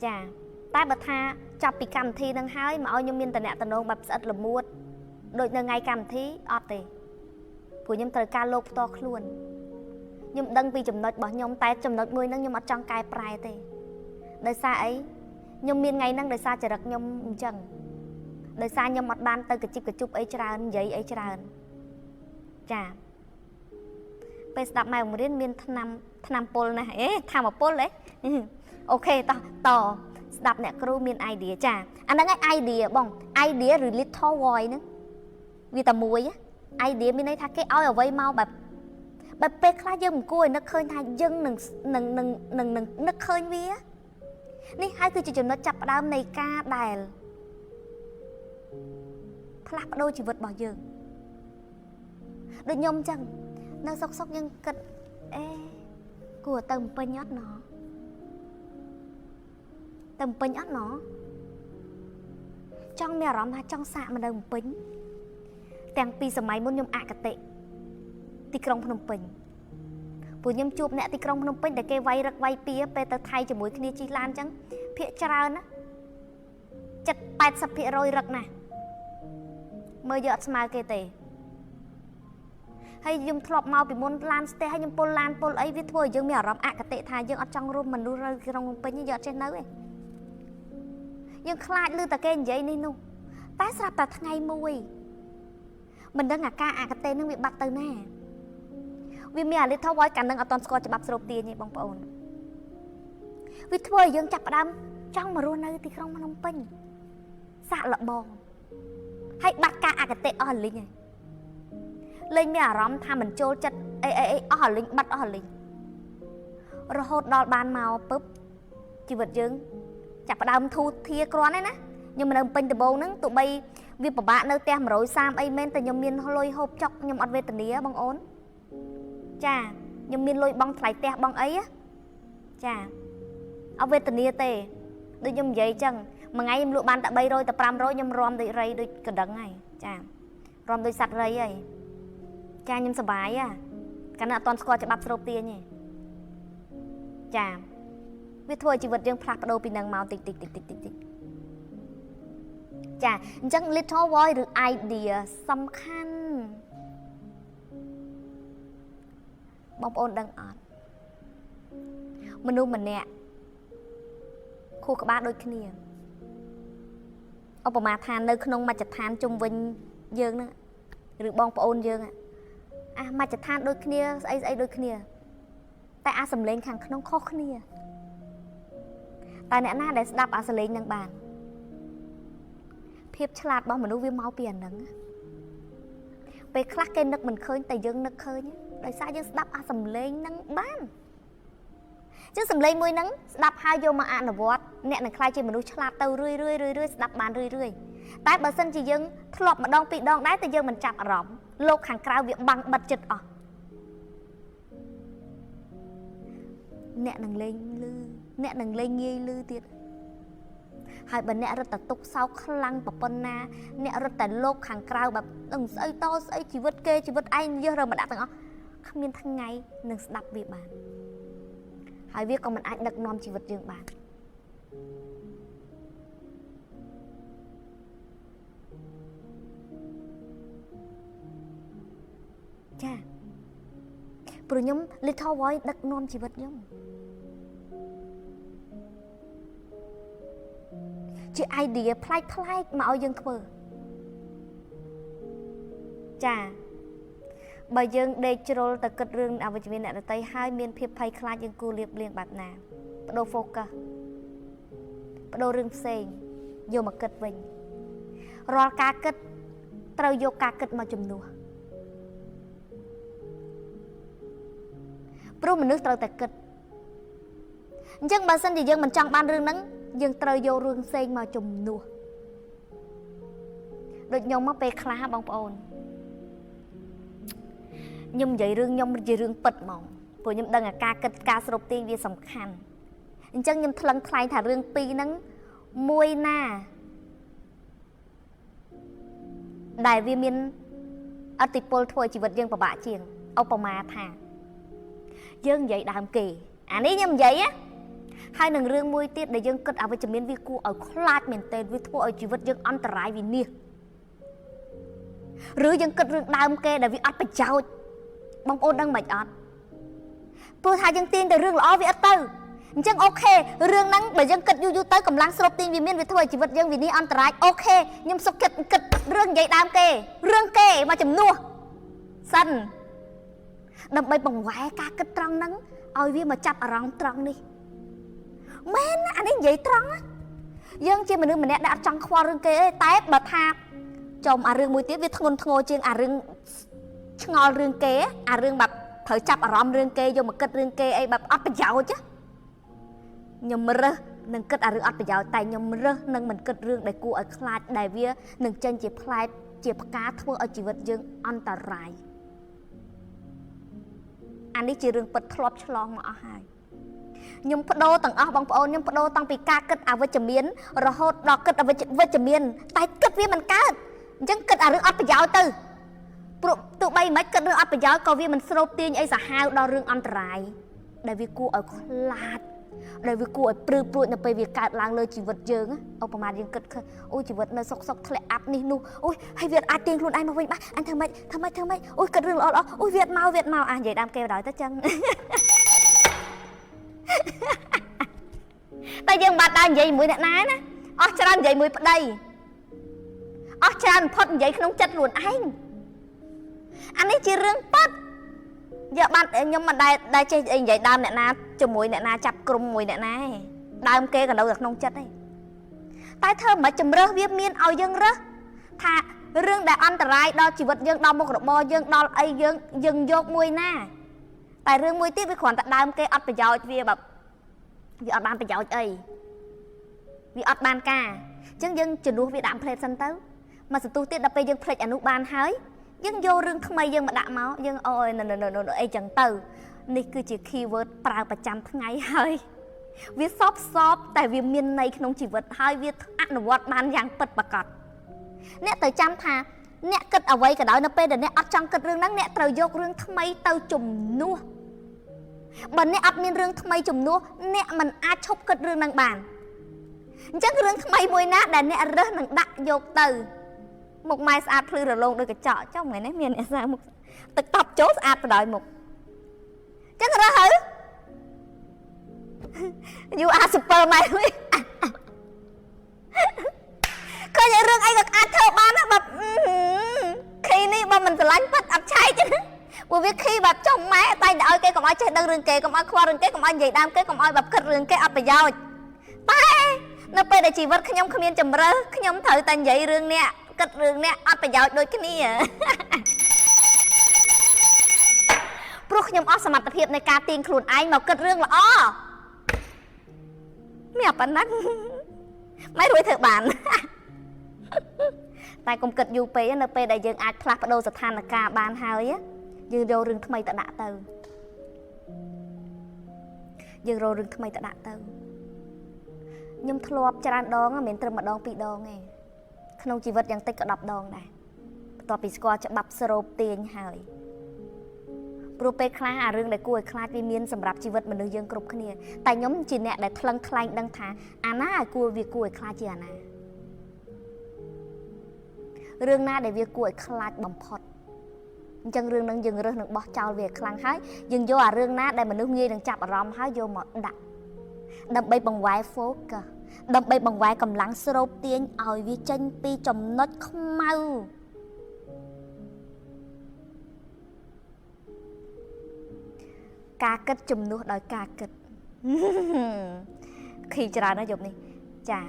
ចាតែបើថាចាប់ពីកម្មវិធីនឹងហើយមកឲ្យខ្ញុំមានតំណែងតំណងបែបស្អិតល្មួតដូចនៅថ្ងៃកម្មវិធីអត់ទេព្រោះខ្ញុំត្រូវការលោកផ្ទាល់ខ្លួនខ្ញុំដឹងពីចំណុចរបស់ខ្ញុំតែចំណុចមួយហ្នឹងខ្ញុំអត់ចង់កែប្រែទេដោយសារអីខ្ញុំមានថ្ងៃហ្នឹងដោយសារចរិតខ្ញុំអញ្ចឹងដោយសារខ្ញុំអត់បានទៅកជីបកជប់អីច្រើននិយាយអីច្រើនចាពេលស្ដាប់ម៉ែបង្រៀនមានថ្នាំពុលណាស់ធម្មពលអូខេតស្ដាប់អ្នកគ្រូមាន idea ចាអាហ្នឹងឯង idea បង idea ឬ little voice ហ្នឹងវាតែមួយ idea មានន័យថាគេឲ្យអ្វីមកបែបពេលខ្លះយើងមិនគួរឲ្យនឹកឃើញថាយើងនឹងនឹកឃើញវានេះហើយគឺជាចំណុចចាប់ផ្ដើមនៃការដែលផ្លាស់ប្ដូរជីវិតរបស់យើងដូចខ្ញុំអញ្ចឹងនៅសុកយើងគិតគួរទៅបំពេញអត់ណោះទៅបំពេញអត់ណោះចង់មានអារម្មណ៍ថាចង់សាកមកនៅបំពេញទាំងពីសម័យមុនខ្ញុំអកតេទីក្រុងភ្នំពេញព្រោះខ្ញុំជួបអ្នកទីក្រុងភ្នំពេញដែលគេវាយរឹកវាយពៀពេលទៅថៃជាមួយគ្នាជិះឡានអញ្ចឹងភាគច្រើនណា70-80% រឹកណាស់មើលយកអត់ស្មើគេទេហើយខ្ញុំធ្លាប់មកពីមុនឡានស្ទះហើយខ្ញុំពុលឡានពុលអីវាធ្វើឲ្យយើងមានអារម្មណ៍អកតេថាយើងអត់ចង់រួមមនុស្សនៅក្រុងភ្នំពេញយើងអត់ចេះនៅទេយើងខ្លាចឮតែគេនិយាយនេះនោះតែស្រាប់តែថ្ងៃមួយមិនដឹងអាការអកតេនឹងវាបាត់ទៅណាវាមានអាលិទ្ធវ័យកាលនឹងអត់តន់ស្គាល់ច្បាប់ស្រូបទាញទេបងប្អូនវាធ្វើឲ្យយើងចាប់ផ្ដើមចង់មករស់នៅទីក្រុងភ្នំពេញសាក់លបងហើយបាត់ការអកតេអស់លីងហើយលេងមានអារម្មណ៍ថាមិនចូលចិត្តអីអស់លីងបាត់អស់លីងរហូតដល់បានមកពឹបជីវិតយើងចាប់ផ្ដើមធូរធារគ្រាន់ទេណាខ្ញុំនៅពេញដំបងហ្នឹងទោះបីវាពិបាកនៅផ្ទះ130អីមែនតែខ្ញុំមានលុយហូបចុកខ្ញុំអត់វេទនាបងអូនចាខ្ញុំមានលុយបង់ថ្លៃផ្ទះបង់អីចាអត់វេទនាទេដូចខ្ញុំនិយាយអញ្ចឹងមួយថ្ងៃខ្ញុំលក់បានតែ300តែ500ខ្ញុំរំដូចរៃដូចកណ្ដឹងហើយចារំដូចសត្វរៃហើយចាខ្ញុំសប្បាយកាលណាអត់តន់ស្គាល់ច្បាប់ស្រូបទាញទេចាវាធ្វើឲ្យជីវិតយើងផ្លាស់ប្ដូរពីនឹងមកតិចចាអញ្ចឹង little voice ឬ idea សំខាន់បងប្អូនដឹងអត់មនុស្សម្នាក់ខួរក្បាលដូចគ្នាឧបមាថានៅក្នុងមជ្ឈដ្ឋានជុំវិញយើងហ្នឹងឬបងប្អូនយើងមជ្ឈដ្ឋានដូចគ្នាស្អីដូចគ្នាតែអាសំឡេងខាងក្នុងខុសគ្នាតែអ្នកណាដែលស្ដាប់អាសំឡេងនឹងបានភាពឆ្លាតរបស់មនុស្សវាមកពីអាហ្នឹងពេលខ្លះគេនឹកមិនឃើញតែយើងនឹកឃើញដោយសារយើងស្ដាប់អាសំឡេងនឹងបានចឹងសំឡេងមួយហ្នឹងស្ដាប់ហើយយកមកអនុវត្តអ្នកនឹងខ្លាចជាមនុស្សឆ្លាតទៅរឿយស្ដាប់បានរឿយតែបើសិនជាយើងធ្លាប់ម្ដងពីរដងដែរតែយើងមិនចាប់អារម្មណ៍លោកខាងក្រៅវាបាំងបិទចិត្តអស់ អ្នកនឹងលេងលឺអ្នកនឹងលេងងាយលឺទៀតហើយបើអ្នករត់តែទុកសោកខ្លាំងប្រពន្ធណាអ្នករត់តែលោកខាងក្រៅបែបដឹងស្អីតស្អីជីវិតគេជីវិតឯងយករើមកដាក់ទាំងអស់គ្មានថ្ងៃនឹងស្ដាប់វាបានហើយវាក៏មិនអាចដឹកនាំជីវិតយើងបានចាព្រោះខ្ញុំ Little Voice ដឹកនាំជីវិតខ្ញុំជា idea ប្លែកមកឲ្យយើងធ្វើចាបើយើងដេកជ្រុលទៅគិតរឿងអវិជ្ជមានអ្នកដទៃហើយមានភាពភ័យខ្លាចយើងគួរលៀបលៀងបែបណាបដូរ focus បដូររឿងផ្សេងយកមកគិតវិញរាល់ការគិតត្រូវយកការគិតមកជំនួសព្រោះមនុស្សត្រូវតែគិតអញ្ចឹងបើសិនជាយើងមិនចង់បានរឿងហ្នឹងយើងត្រូវយករឿងផ្សេងមកជំនួសដូចខ្ញុំមកពេលខ្លះបងប្អូនខ្ញុំនិយាយរឿងខ្ញុំជារឿងពិតហ្មងព្រោះខ្ញុំដឹងថាការគិតការស្រូបទាញវាសំខាន់អញ្ចឹងខ្ញុំថ្លឹងថ្លែងថារឿងពីរហ្នឹងមួយណាដែលវាមានអតិពលធ្វើឲ្យជីវិតយើងពិបាកជាងឧបមាថាយើងនិយាយដើមគេអានេះខ្ញុំនិយាយណាហើយនឹងរឿងមួយទៀតដែលយើងគិតអវិជ្ជមានវាគួរឲ្យខ្លាចមែនទែនវាធ្វើឲ្យជីវិតយើងអន្តរាយវិនាសឬយើងគិតរឿងដើមគេដែលវាអត់ប្រយោជន៍បងប្អូនដឹងមិនអត់ព្រោះថាយើងទាញតែរឿងល្អវាអត់ទៅអញ្ចឹងអូខេរឿងហ្នឹងបើយើងគិតយូរទៅកម្លាំងស្រូបទាញវាមានវាធ្វើឲ្យជីវិតយើងវិនាសអន្តរាយអូខេខ្ញុំសុខចិត្តគិតរឿងនិយាយដើមគេរឿងគេមកជំនួសសិនដើម្បីបង្វែរការគិតត្រង់ហ្នឹងឲ្យវាមកចាប់អារម្មណ៍ត្រង់នេះមែនអានេះនិយាយត្រង់យើងជាមនុស្សម្នាក់ដែលអត់ចង់ខ្វល់រឿងគេទេតែបើថាចំអារឿងមួយទៀតវាធ្ងន់ធ្ងរជាងអារឿងឆ្ងល់រឿងគេអារឿងแบบត្រូវចាប់អារម្មណ៍រឿងគេយកមកគិតរឿងគេអីแบบអត់ប្រយោជន៍ខ្ញុំរើសនឹងគិតអារឿងអត់ប្រយោជន៍តែខ្ញុំរើសនឹងមិនគិតរឿងដែលគួរឲ្យខ្លាចដែលវានឹងចេញជាផ្លែជាផ្កាធ្វើឲ្យជីវិតយើងអន្តរាយអានេះជារឿងពិតធ្លាប់ឆ្លងមកអស់ហើយខ្ញុំបដូរទាំងអស់បងប្អូនខ្ញុំបដូរតាំងពីការគិតអវិជ្ជមានរហូតដល់គិតអវិជ្ជមានតែគិតវាមិនកើតអញ្ចឹងគិតអារឿងអត់ប្រយោជន៍ទៅព្រោះទោះបីមិនគិតរឿងអត់ប្រយោជន៍ក៏វាមិនស្រូបទាញអីសាហាវដល់រឿងអន្តរាយដែលវាគួរឲ្យខ្លាចដែលវាគួរឲ្យព្រឺព្រួចនៅពេលវាកើតឡើងលើជីវិតយើងឧបមាយើងគិតអូជីវិតនៅសុកធ្លាក់អាប់នេះនោះអូយហើយវាអាចទាញខ្លួនឯងមកវិញបាទអញធ្វើម៉េចអូយគិតរឿងល្អអូយវាមកនិយាយដើមគេបណ្ដោយទៅចឹងតែយើងបាត់ដើរនិយាយជាមួយអ្នកណាណាអស់ច្រើននិយាយមួយប្តីអស់ច្រើនបំផុតនិយាយក្នុងចិត្តខ្លួនឯងអានេះជារឿងប៉ាត់យកបានខ្ញុំមិនដែលចេះនិយាយដើមអ្នកណាជាមួយអ្នកណាចាប់ក្រុមមួយអ្នកណាឯងដើមគេក៏នៅតែក្នុងចិត្តឯងតែធ្វើមិនជំរើសវាមានឲ្យយើងរើសថារឿងដែលអន្តរាយដល់ជីវិតយើងដល់មុខរបរយើងដល់អីយើងយកមួយណាតែរឿងមួយទៀតវាគ្រាន់តែដើមគេអត់ប្រយោជន៍វាแบบវាអត់បានប្រយោជន៍អីវាអត់បានការអញ្ចឹងយើងជំនួសវាដាក់ផ្លេតសិនទៅមកសន្ទុះទៀតដល់ពេលយើងផ្លេចអានោះបានហើយយើងយករឿងថ្មីយើងមកដាក់មកយើងអូយអីចឹងទៅនេះគឺជា keyword ប្រើប្រចាំថ្ងៃហើយវាសពតែវាមានន័យក្នុងជីវិតហើយវាអនុវត្តបានយ៉ាងពិតប្រាកដអ្នកទៅចាំថាអ្នកគិតអ្វីក៏ដោយនៅពេលដែលអ្នកអត់ចង់គិតរឿងហ្នឹងអ្នកត្រូវយករឿងថ្មីទៅជំនួសបើអ្នកអត់មានរឿងថ្មីជំនួសអ្នកមិនអាចឈប់គិតរឿងហ្នឹងបានអញ្ចឹងរឿងថ្មីមួយណាដែលអ្នករើសនឹងដាក់យកទៅមុខម៉ែស្អាតភ្លឺរលោងដូចកញ្ចក់ចុះថ្ងៃនេះមានអ្នកសាមុខទឹកតប់ចូលស្អាតបណ្ដោយមុខអញ្ចឹងរើសហើយ You are Superman វិញឃើញរឿងអីក៏អាចធ្វើបានណាแบบខីនេះបើមិនស្រឡាញ់ប៉ាត់អត់ឆែកទេព្រោះវាខីបែបចុះម៉ែតែឲ្យគេកុំឲ្យចេះដឹងរឿងគេកុំឲ្យខ្វល់រឿងគេកុំឲ្យនិយាយដើមគេកុំឲ្យបែបគិតរឿងគេអត់ប្រយោជន៍តែនៅពេលដែលជីវិតខ្ញុំគ្មានជំរើសខ្ញុំត្រូវតែនិយាយរឿងនេះគិតរឿងនេះអត់ប្រយោជន៍ដូចគ្នាព្រោះខ្ញុំអស់សមត្ថភាពនៃការទាញខ្លួនឯងមកគិតរឿងល្អមានប៉ុណ្ណឹងមិនរួចធ្វើបានតែកុំគិតយូរពេកនៅពេលដែលយើងអាចផ្លាស់ប្ដូរស្ថានភាពបានហើយយើងយករឿងថ្មីទៅដាក់ទៅ យើងរករឿងថ្មីទៅដាក់ទៅខ្ញុំធ្លាប់ច្រើនដងមិនមែនត្រឹមម្ដងពីរដងទេក្នុងជីវិតយ៉ាងតិចក៏10ដងដែរបន្ទាប់ពីស្គាល់ច្បាប់ស្រូបទាញហើយព្រោះពេលខ្លះអារឿងដែលគួរឲ្យខ្លាចវាមានសម្រាប់ជីវិតមនុស្សយើងគ្រប់គ្នាតែខ្ញុំជាអ្នកដែលថ្លឹងថ្លែងដឹងថាអាណាឲ្យគួរឲ្យខ្លាចជាអាណារឿងណាដែលវាគួរឲ្យខ្លាចបំផុតអញ្ចឹងរឿងហ្នឹងយើងរើសនឹងបោះចោលវាខ្លាំងហើយយើងយកអារឿងណាដែលមនុស្សងាយនឹងចាប់អារម្មណ៍ហើយយកមកដាក់ដើម្បីបង្វែរ focus ដើម្បីបង្វែរកម្លាំងស្រូបទាញឲ្យវាចេញពីចំណុចខ្មៅការគិតជំនួសដោយការគិតខីច្រើនណាស់យប់នេះចា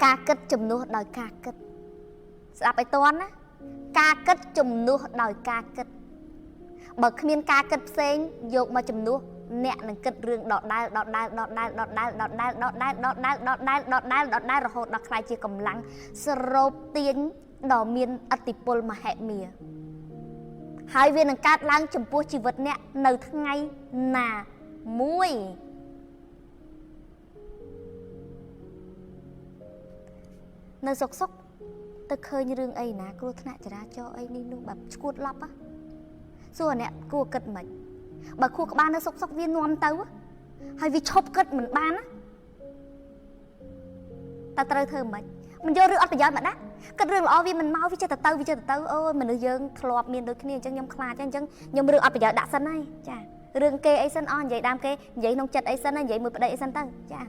ការគិតជំនួសដោយការគិតស្ដាប់ឲ្យតន់ណាការគិតជំនួសដោយការគិតបើគ្មានការគិតផ្សេងយកមកជំនួសអ្នកនឹងគិតរឿងដដែលរហូតដល់ខ្លាយជាកម្លាំងស្រូបទាញដ៏មានឥទ្ធិពលមហិមាហើយវានឹងកើតឡើងចំពោះជីវិតអ្នកនៅថ្ងៃណាមួយនៅសុកទៅឃើញរឿងអីណាគ្រោះថ្នាក់ចរាចរណ៍អីនេះនោះបែបឈួតឡប់សួរអ្នកគួរគិតមិនបើខួរក្បាលនៅសុកវានាំទៅហើយវាឈប់គិតមិនបានណាតើត្រូវធ្វើមិនយករឿងអត់ប្រយោជន៍មកដាក់គិតរឿងល្អវាមិនមកវាចេះតែទៅអូយមនុស្សយើងធ្លាប់មានដូចគ្នាអញ្ចឹងខ្ញុំខ្លាចអញ្ចឹងខ្ញុំរឿងអត់ប្រយោជន៍ដាក់សិនហើយចារឿងគេអីសិនអស់និយាយដើមគេនិយាយក្នុងចិត្តអីសិនហើយនិយាយមួយប្តីអីសិនទៅចា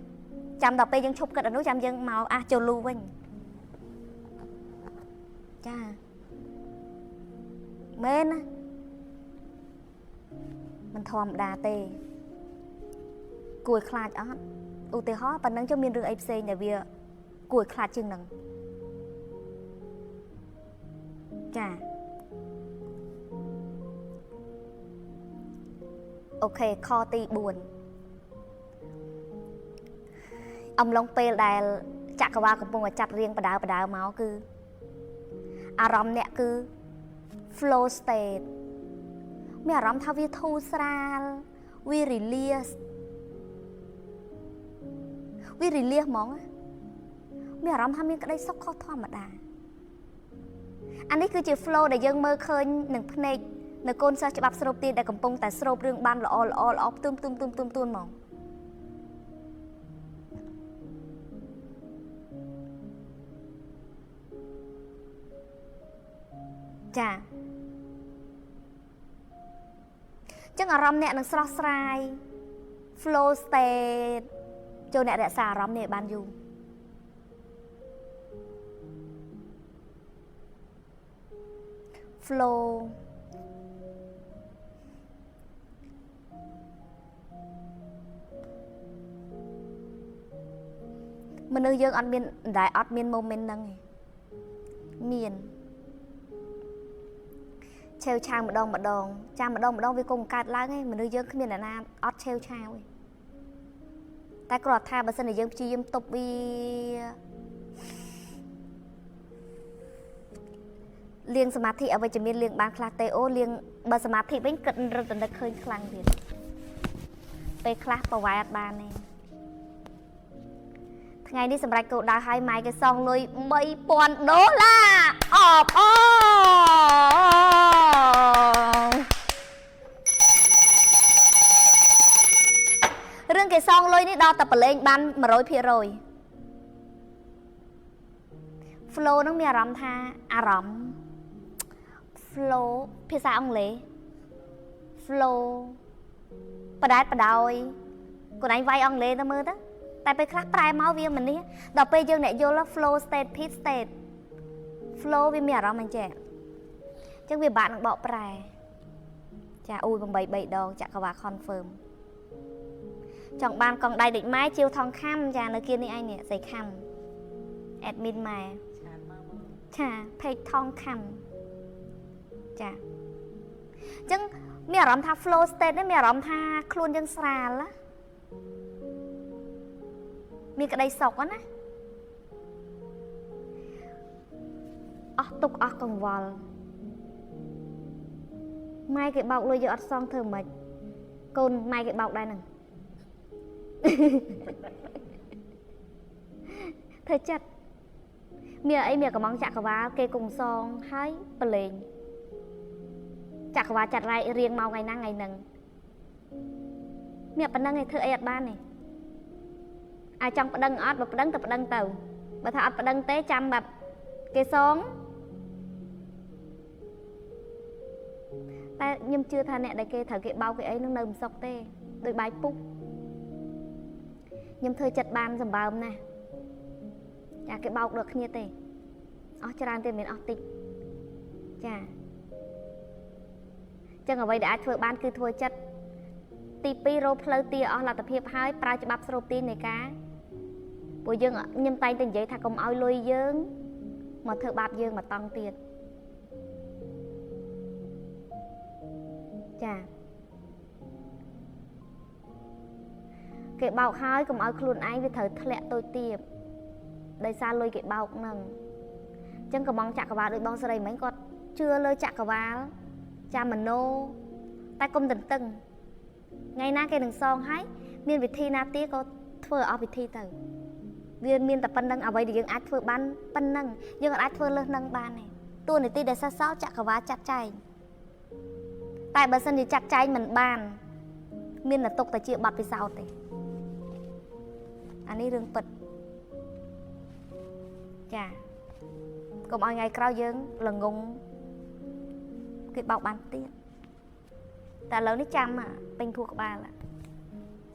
ចាំដល់ពេលយើងឈប់គិតអានោះចាំយើងមកចូលលូវិញចាមែនណាមិនធម្មតាទេគួរខ្លាចអត់ឧទាហរណ៍ប៉ុណ្ណឹងចុះមានរឿងអីផ្សេងដែលវាគួរខ្លាចជាងហ្នឹងចាអូខេខទី4អំឡុងពេលដែលចក្រវាឡកំពុងតែចាត់រៀងបដើមកគឺអារម្មណ៍អ្នកគឺ flow state មានអារម្មណ៍ថាវាធូរស្រាលវា release ហ្មងមានអារម្មណ៍ថាមានក្តីសុខខុសធម្មតាអានេះគឺជា flow ដែលយើងមើលឃើញនឹងភ្នែកនៅកូនសិស្សច្បាប់ស្រូបទាញដែលកំពុងតែស្រូបរឿងបានល្អផ្ទុំហ្មងចាចឹងអារម្មណ៍អ្នកនឹងស្រស់ស្រាយ flow state ចូលអ្នករក្សាអារម្មណ៍នេះបានយូរflow មនុស្សយើងអត់មាន moment ហ្នឹងទេមានឆេវឆាវម្ដងចាំម្ដងវាគង់កើតឡើងឯងមនុស្សយើងគ្មានអ្នកណាអត់ឆេវឆាវទេតែគ្រាន់ថាបើសិនជាយើងព្យាយាមទប់វាលៀងសមាធិអវិជ្ជមានលៀងបានខ្លះទេអូលៀងបើសមាធិវិញគិតរឹតតែឃើញខ្លាំងទៀតពេលខ្លះប្រវែអត់បានទេថ្ងៃនេះសម្រាប់គោលដៅឲ្យម៉ែគេសងលុយ$3000អបអរឿងគេសងលុយនេះដល់តែប្រឡែងបាន100% flow នឹងមានអារម្មណ៍ថាអារម្មណ៍ flow ភាសាអង់គ្លេស flow បដែតបដោយខ្លួនឯងវាយអង់គ្លេសទៅមើលទៅតែពេលខ្លះប្រែមកវាមិននេះដល់ពេលយើងអ្នកយល់ flow state peak state flow វាមានអារម្មណ៍អញ្ចឹងអញ្ចឹងវាបាក់នឹងបកប្រែចាអ៊ូ8 3ដងចក្រវាឡ confirm ចង់បានកងដៃដូចម៉ែជាវថងខំចានៅគៀននេះឯងនេះស្រីខំ admin ម៉ែចាផេកថងខំចាអញ្ចឹងមានអារម្មណ៍ថា flow state នេះមានអារម្មណ៍ថាខ្លួនយើងស្រាលណាមានក្តីសុខណាអស់ទុកអស់កង្វល់ម៉ែគេបោកលុយយកអត់សងធ្វើម៉េច Côn mai cái bọc đây nè. Thôi chất mẹ ấy mẹ có mong chặt cả vá kê cùng son hái bờ lên chặt cả vá chặt lại riêng mau ngày năng ngày nâng mẹ bận năng ngày thưa ấy ban này ai trong bận đăng ót và bận đăng tập đăng tàu bà thọ bận đăng té chăm bập kê son ta nhưng chưa tha nè đại kê thở kê bao cái ấy nó nằm sọc tê đôi bài púc nhưng thôi chặt ban dầm bao nè chà cái bao được như thế cho ra tiền mình tích chà chân ở đây đã thưa ban cứ thua chất tí pi rô plơ tia là tập hiệp hai pra cho bắp sô tin này cá bùi dương nhâm tay tình giấy thà công ao lôi dương mà thưa bắp dương mà tăng tiền chà cái bao hai công ao luôn anh với thời lẹ tôi tiệp đây xa lôi cái bao cũng nâng chân có mong chặt cả vào đôi bong sau đây mấy con chưa lơi chặt cả vào cha mình nô tay công tình tưng ngày na cái đừng son hái miền việt thi na tía có thưa ở việt thi từ viên miền tập phân nâng ở vậy thì dương ác thưa ban phân nâng dương ác thưa lơ nâng ban này tôi này ti để xa sáu chặt cả vào chặt chay tại bờ sân thì chặt chay mình ban miền là tục tại chịu bật vì sao thì anh ấy rương bật chà cùng ai ngày cao dương là ngung cái bọc bàn tiền ta lớn đến trăm bên khu của ba là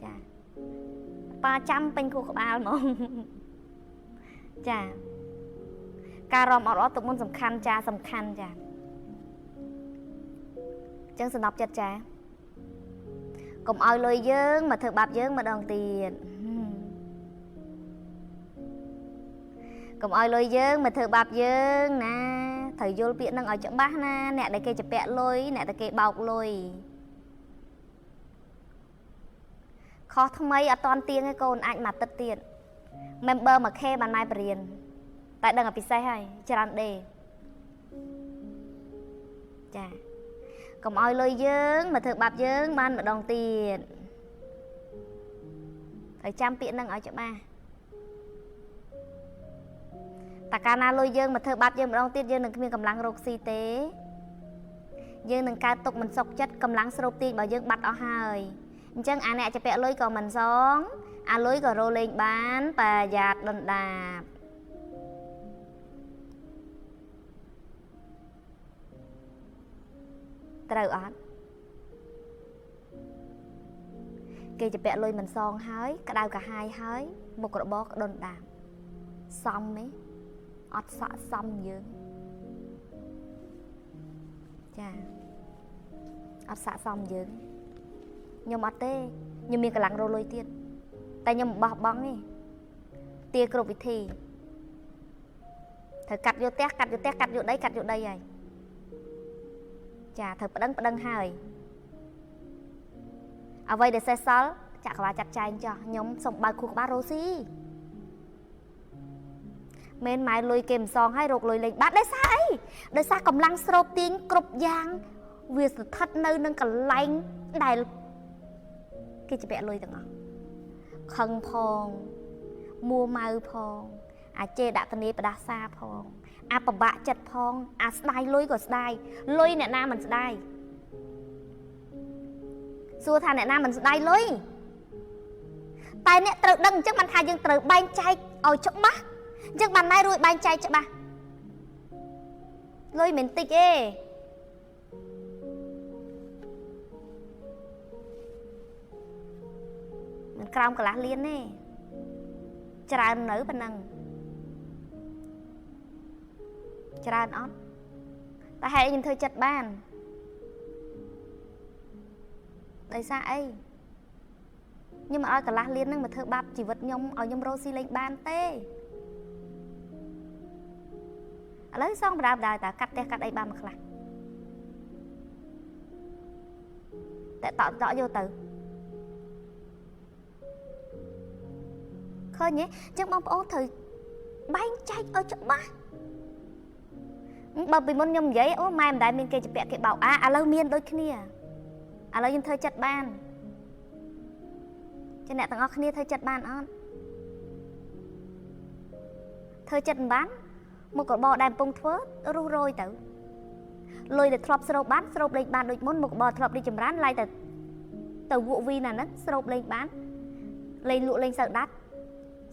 chà 300 bên khu của ba mà chà cà ròm ở đó tụi muốn sầm khăn chà chân sườn đọc chặt chà cùng ai lôi dương mà thực bạp dương mà đòn tiền cùng ai lôi dương mà thử bạp dương nè thầy vô biển đang ở chỗ bác nè nè để kê chụp bẹ lôi nè để kê bọc lôi khó thông mấy ở toàn tiếng cái con anh mà tất tiền member mà khe bàn mai bền tại đằng ở phía xe hay tràn đề chà cùng ai lôi dương mà thử bạp dương ban mà đòn tiền thầy trăm biển đang ở chỗ ba ta ca na lôi dương mà thưa bạp dương mà đong tiết dương đừng miên cầm lăng rục si tế dương đừng ca tục mình sọc chất cầm lăng srop tiền bảo dương bắt ở hai chân anh nè cho bẹ lôi còn mình xón lôi còn rô lên bán và giạt đần đạp trời ớt kê cho bẹ lôi mình xón hới cả đau cả hai hới một cái bó đần đạp xong ấy ọt xạ xong dương chà ọt xạ xong dương nhưng mà tê nhưng mình cái lặng rồi lôi tiền tại nhưng bọc bóng ấy tia cột vị thì thử cắt vô tét cắt vô đây này chà thử bật đăng hai ở vậy để xe xóa chả có bà chặt chai cho nhóm sống bài khu của bà Rosie men mai lôi kèm son hay rột lôi lên bát đấy sao cầm lăng srop tiếng cục giang việc thắt nơi nâng cả lạnh đài kia chỉ bẹ lôi từng khăn phong mua mau phong chê đã tân bà đa xa phong bà bạ chật phong sдай lôi của sдай lôi nè nam mình sдай xua tha nè nam mình sдай lôi tại nè tự đừng chắc mình thay dương tự banh chay ở chỗ mắt chắc bàn này rồi bánh chay cho bà lôi mình tích ê mình còng cả lá liên nè tràn nở bên nâng tràn ớt ta hãy nhìn thôi chặt bàn đây xa ấy nhưng mà ở cả lá liên nâng mà thơ bạp chỉ vật nhông ở nhông Rosie lên bàn tê lấy xong ra đài ta cắt đây ba mặt lại để tỏ rõ vô từ khơi nhé chắc mong ôn thử bánh chay ở chỗ ba bởi vì môn nhầm giấy mai em đại miên kê cho bẹ cái bảo lâu miên đôi kia lâu nhưng thơ chặt ban choអ្នកទាំងអស់គ្នាធ្វើចិត្តបានអត់ធ្វើចិត្តមិនបានមុខរបរដែលកំពុងធ្វើរុះរយទៅលុយដែលធ្លាប់ស្រូបបានស្រូបលេងបានដូចមុនមុខរបរធ្លាប់រីកចម្រើនឡាយទៅវក់វីណាហ្នឹងស្រូបលេងបានលេងលក់លេងសូវដាច់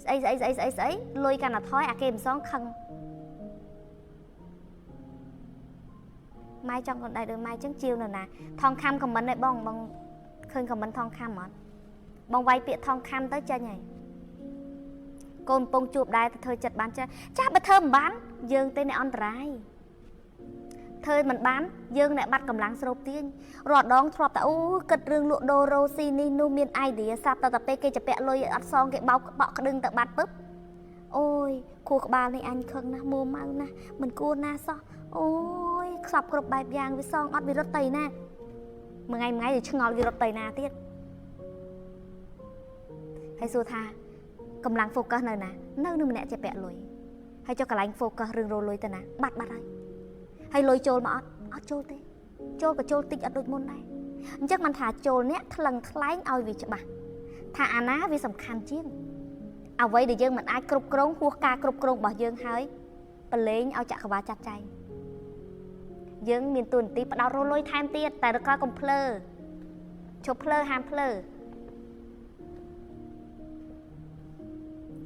ស្អីលុយកាន់តែថយអាគេមិនសងខឹងម៉ែចង់កូនដៃដូចម៉ែចឹងជាវនៅណាថងខំខមមិនឯបងឃើញខមមិនថងខំអត់បងវាយពាក្យថងខំទៅចេញហើយកូនពងជួបដែរទៅធ្វើចិត្តបានចាស់បើធ្វើមិនបានយើងទេអ្នកអន្តរាយធ្វើមិនបានយើងអ្នកបាត់កម្លាំងស្រូបទាញរាល់ដងធ្លាប់តែអូគិតរឿងលក់ដូររ៉ូស៊ីនេះនោះមានអាយឌីស្រាប់តែពេលគេចាពាក់លុយអត់សងគេបោកបក់ក្តឹងទៅបាត់ពឹបអូយខួរក្បាលនេះអញខឹងណាស់មួម៉ៅណាស់មិនគួរណាសោះអូយខ្សប់គ្រប់បែបយ៉ាងវាសងអត់វារត់ទៅណាមួយថ្ងៃវាឆ្ងល់វារត់ទៅណាទៀតហើយសួរថាកម្លាំង focus នៅណានៅនឹងម្នាក់ចាពាក់លុយហើយចុះកន្លែង focus រឿងរលុយទៅណាបាត់ហើយលុយចូលមកអត់ចូលទេចូលក៏ចូលតិចអត់ដូចមុនដែរអញ្ចឹងមិនថាចូលអ្នកថ្លឹងថ្លែងឲ្យវាច្បាស់ថាអាណាវាសំខាន់ជាងអ្វីដែលយើងមិនអាចគ្រប់គ្រងហួសការគ្រប់គ្រងរបស់យើងហើយប្រឡែងឲ្យចក្រវាលចាត់ចែងយើងមានទួនាទីផ្ដោតរលុយថែមទៀតតែរកកុំភ្លើឈប់ភ្លើហាមភ្លើ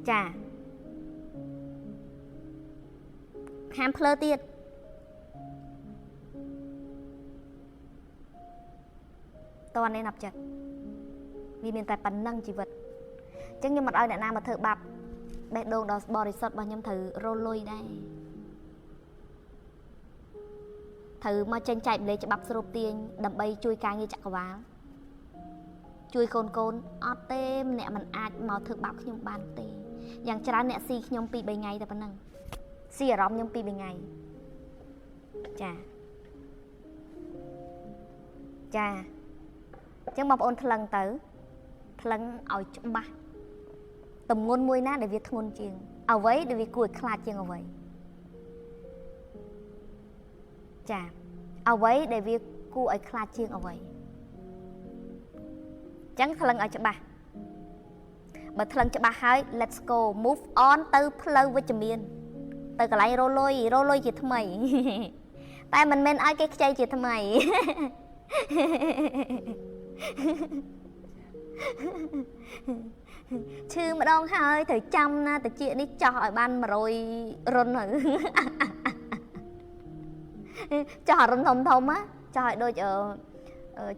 ចាហាមភ្លើទៀតតើនេះណាប់ចិត្តវាមានតែប៉ុណ្ណឹងជីវិតអញ្ចឹងខ្ញុំមិនឲ្យអ្នកណាមកធ្វើបាបបេះដូងដល់បរិសុទ្ធរបស់ខ្ញុំត្រូវរលុយដែរត្រូវមកចេញចែកម្លែកច្បាប់ស្រូបទាញដើម្បីជួយការងារចក្រវាលជួយកូនអត់ទេម្នាក់មិនអាចមកធ្វើបាបខ្ញុំបានទេយ៉ាងច្រើនអ្នកស៊ីខ្ញុំ 2-3 ថ្ងៃតែប៉ុណ្ណឹងស៊ីអារម្មណ៍ខ្ញុំ 2-3 ថ្ងៃចាអញ្ចឹងបងប្អូនថ្លឹងទៅថ្លឹងឲ្យច្បាស់ទម្ងន់មួយណាដែលវាធ្ងន់ជាងអ្វីដែលវាគួរឲ្យខ្លាចជាងអ្វីចាអ្វីដែលវាគួរឲ្យខ្លាចជាងអ្វីអញ្ចឹងថ្លឹងឲ្យច្បាស់បើថ្លឹងច្បាស់ហើយ let's go move on ទៅផ្លូវវិជ្ជមានទៅកន្លែងរលុយជាថ្មីតែមិនមែនឲ្យគេខ្ចីជាថ្មីឈឺម្ដងហើយត្រូវចាំណាតាជានេះចោះឲ្យបាន100រុនទៅចោះរុនធំណាចោះឲ្យដូច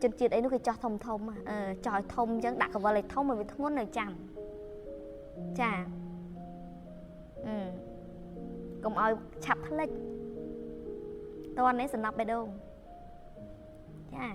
ជនជាតិអីនោះគេចោះធំចោះឲ្យធំអញ្ចឹងដាក់កវលឲ្យធំឲ្យវាធ្ងន់នៅចាំចាកុំឲ្យឆាប់ផ្លិចតើនេះសំណប់បេះដូងចា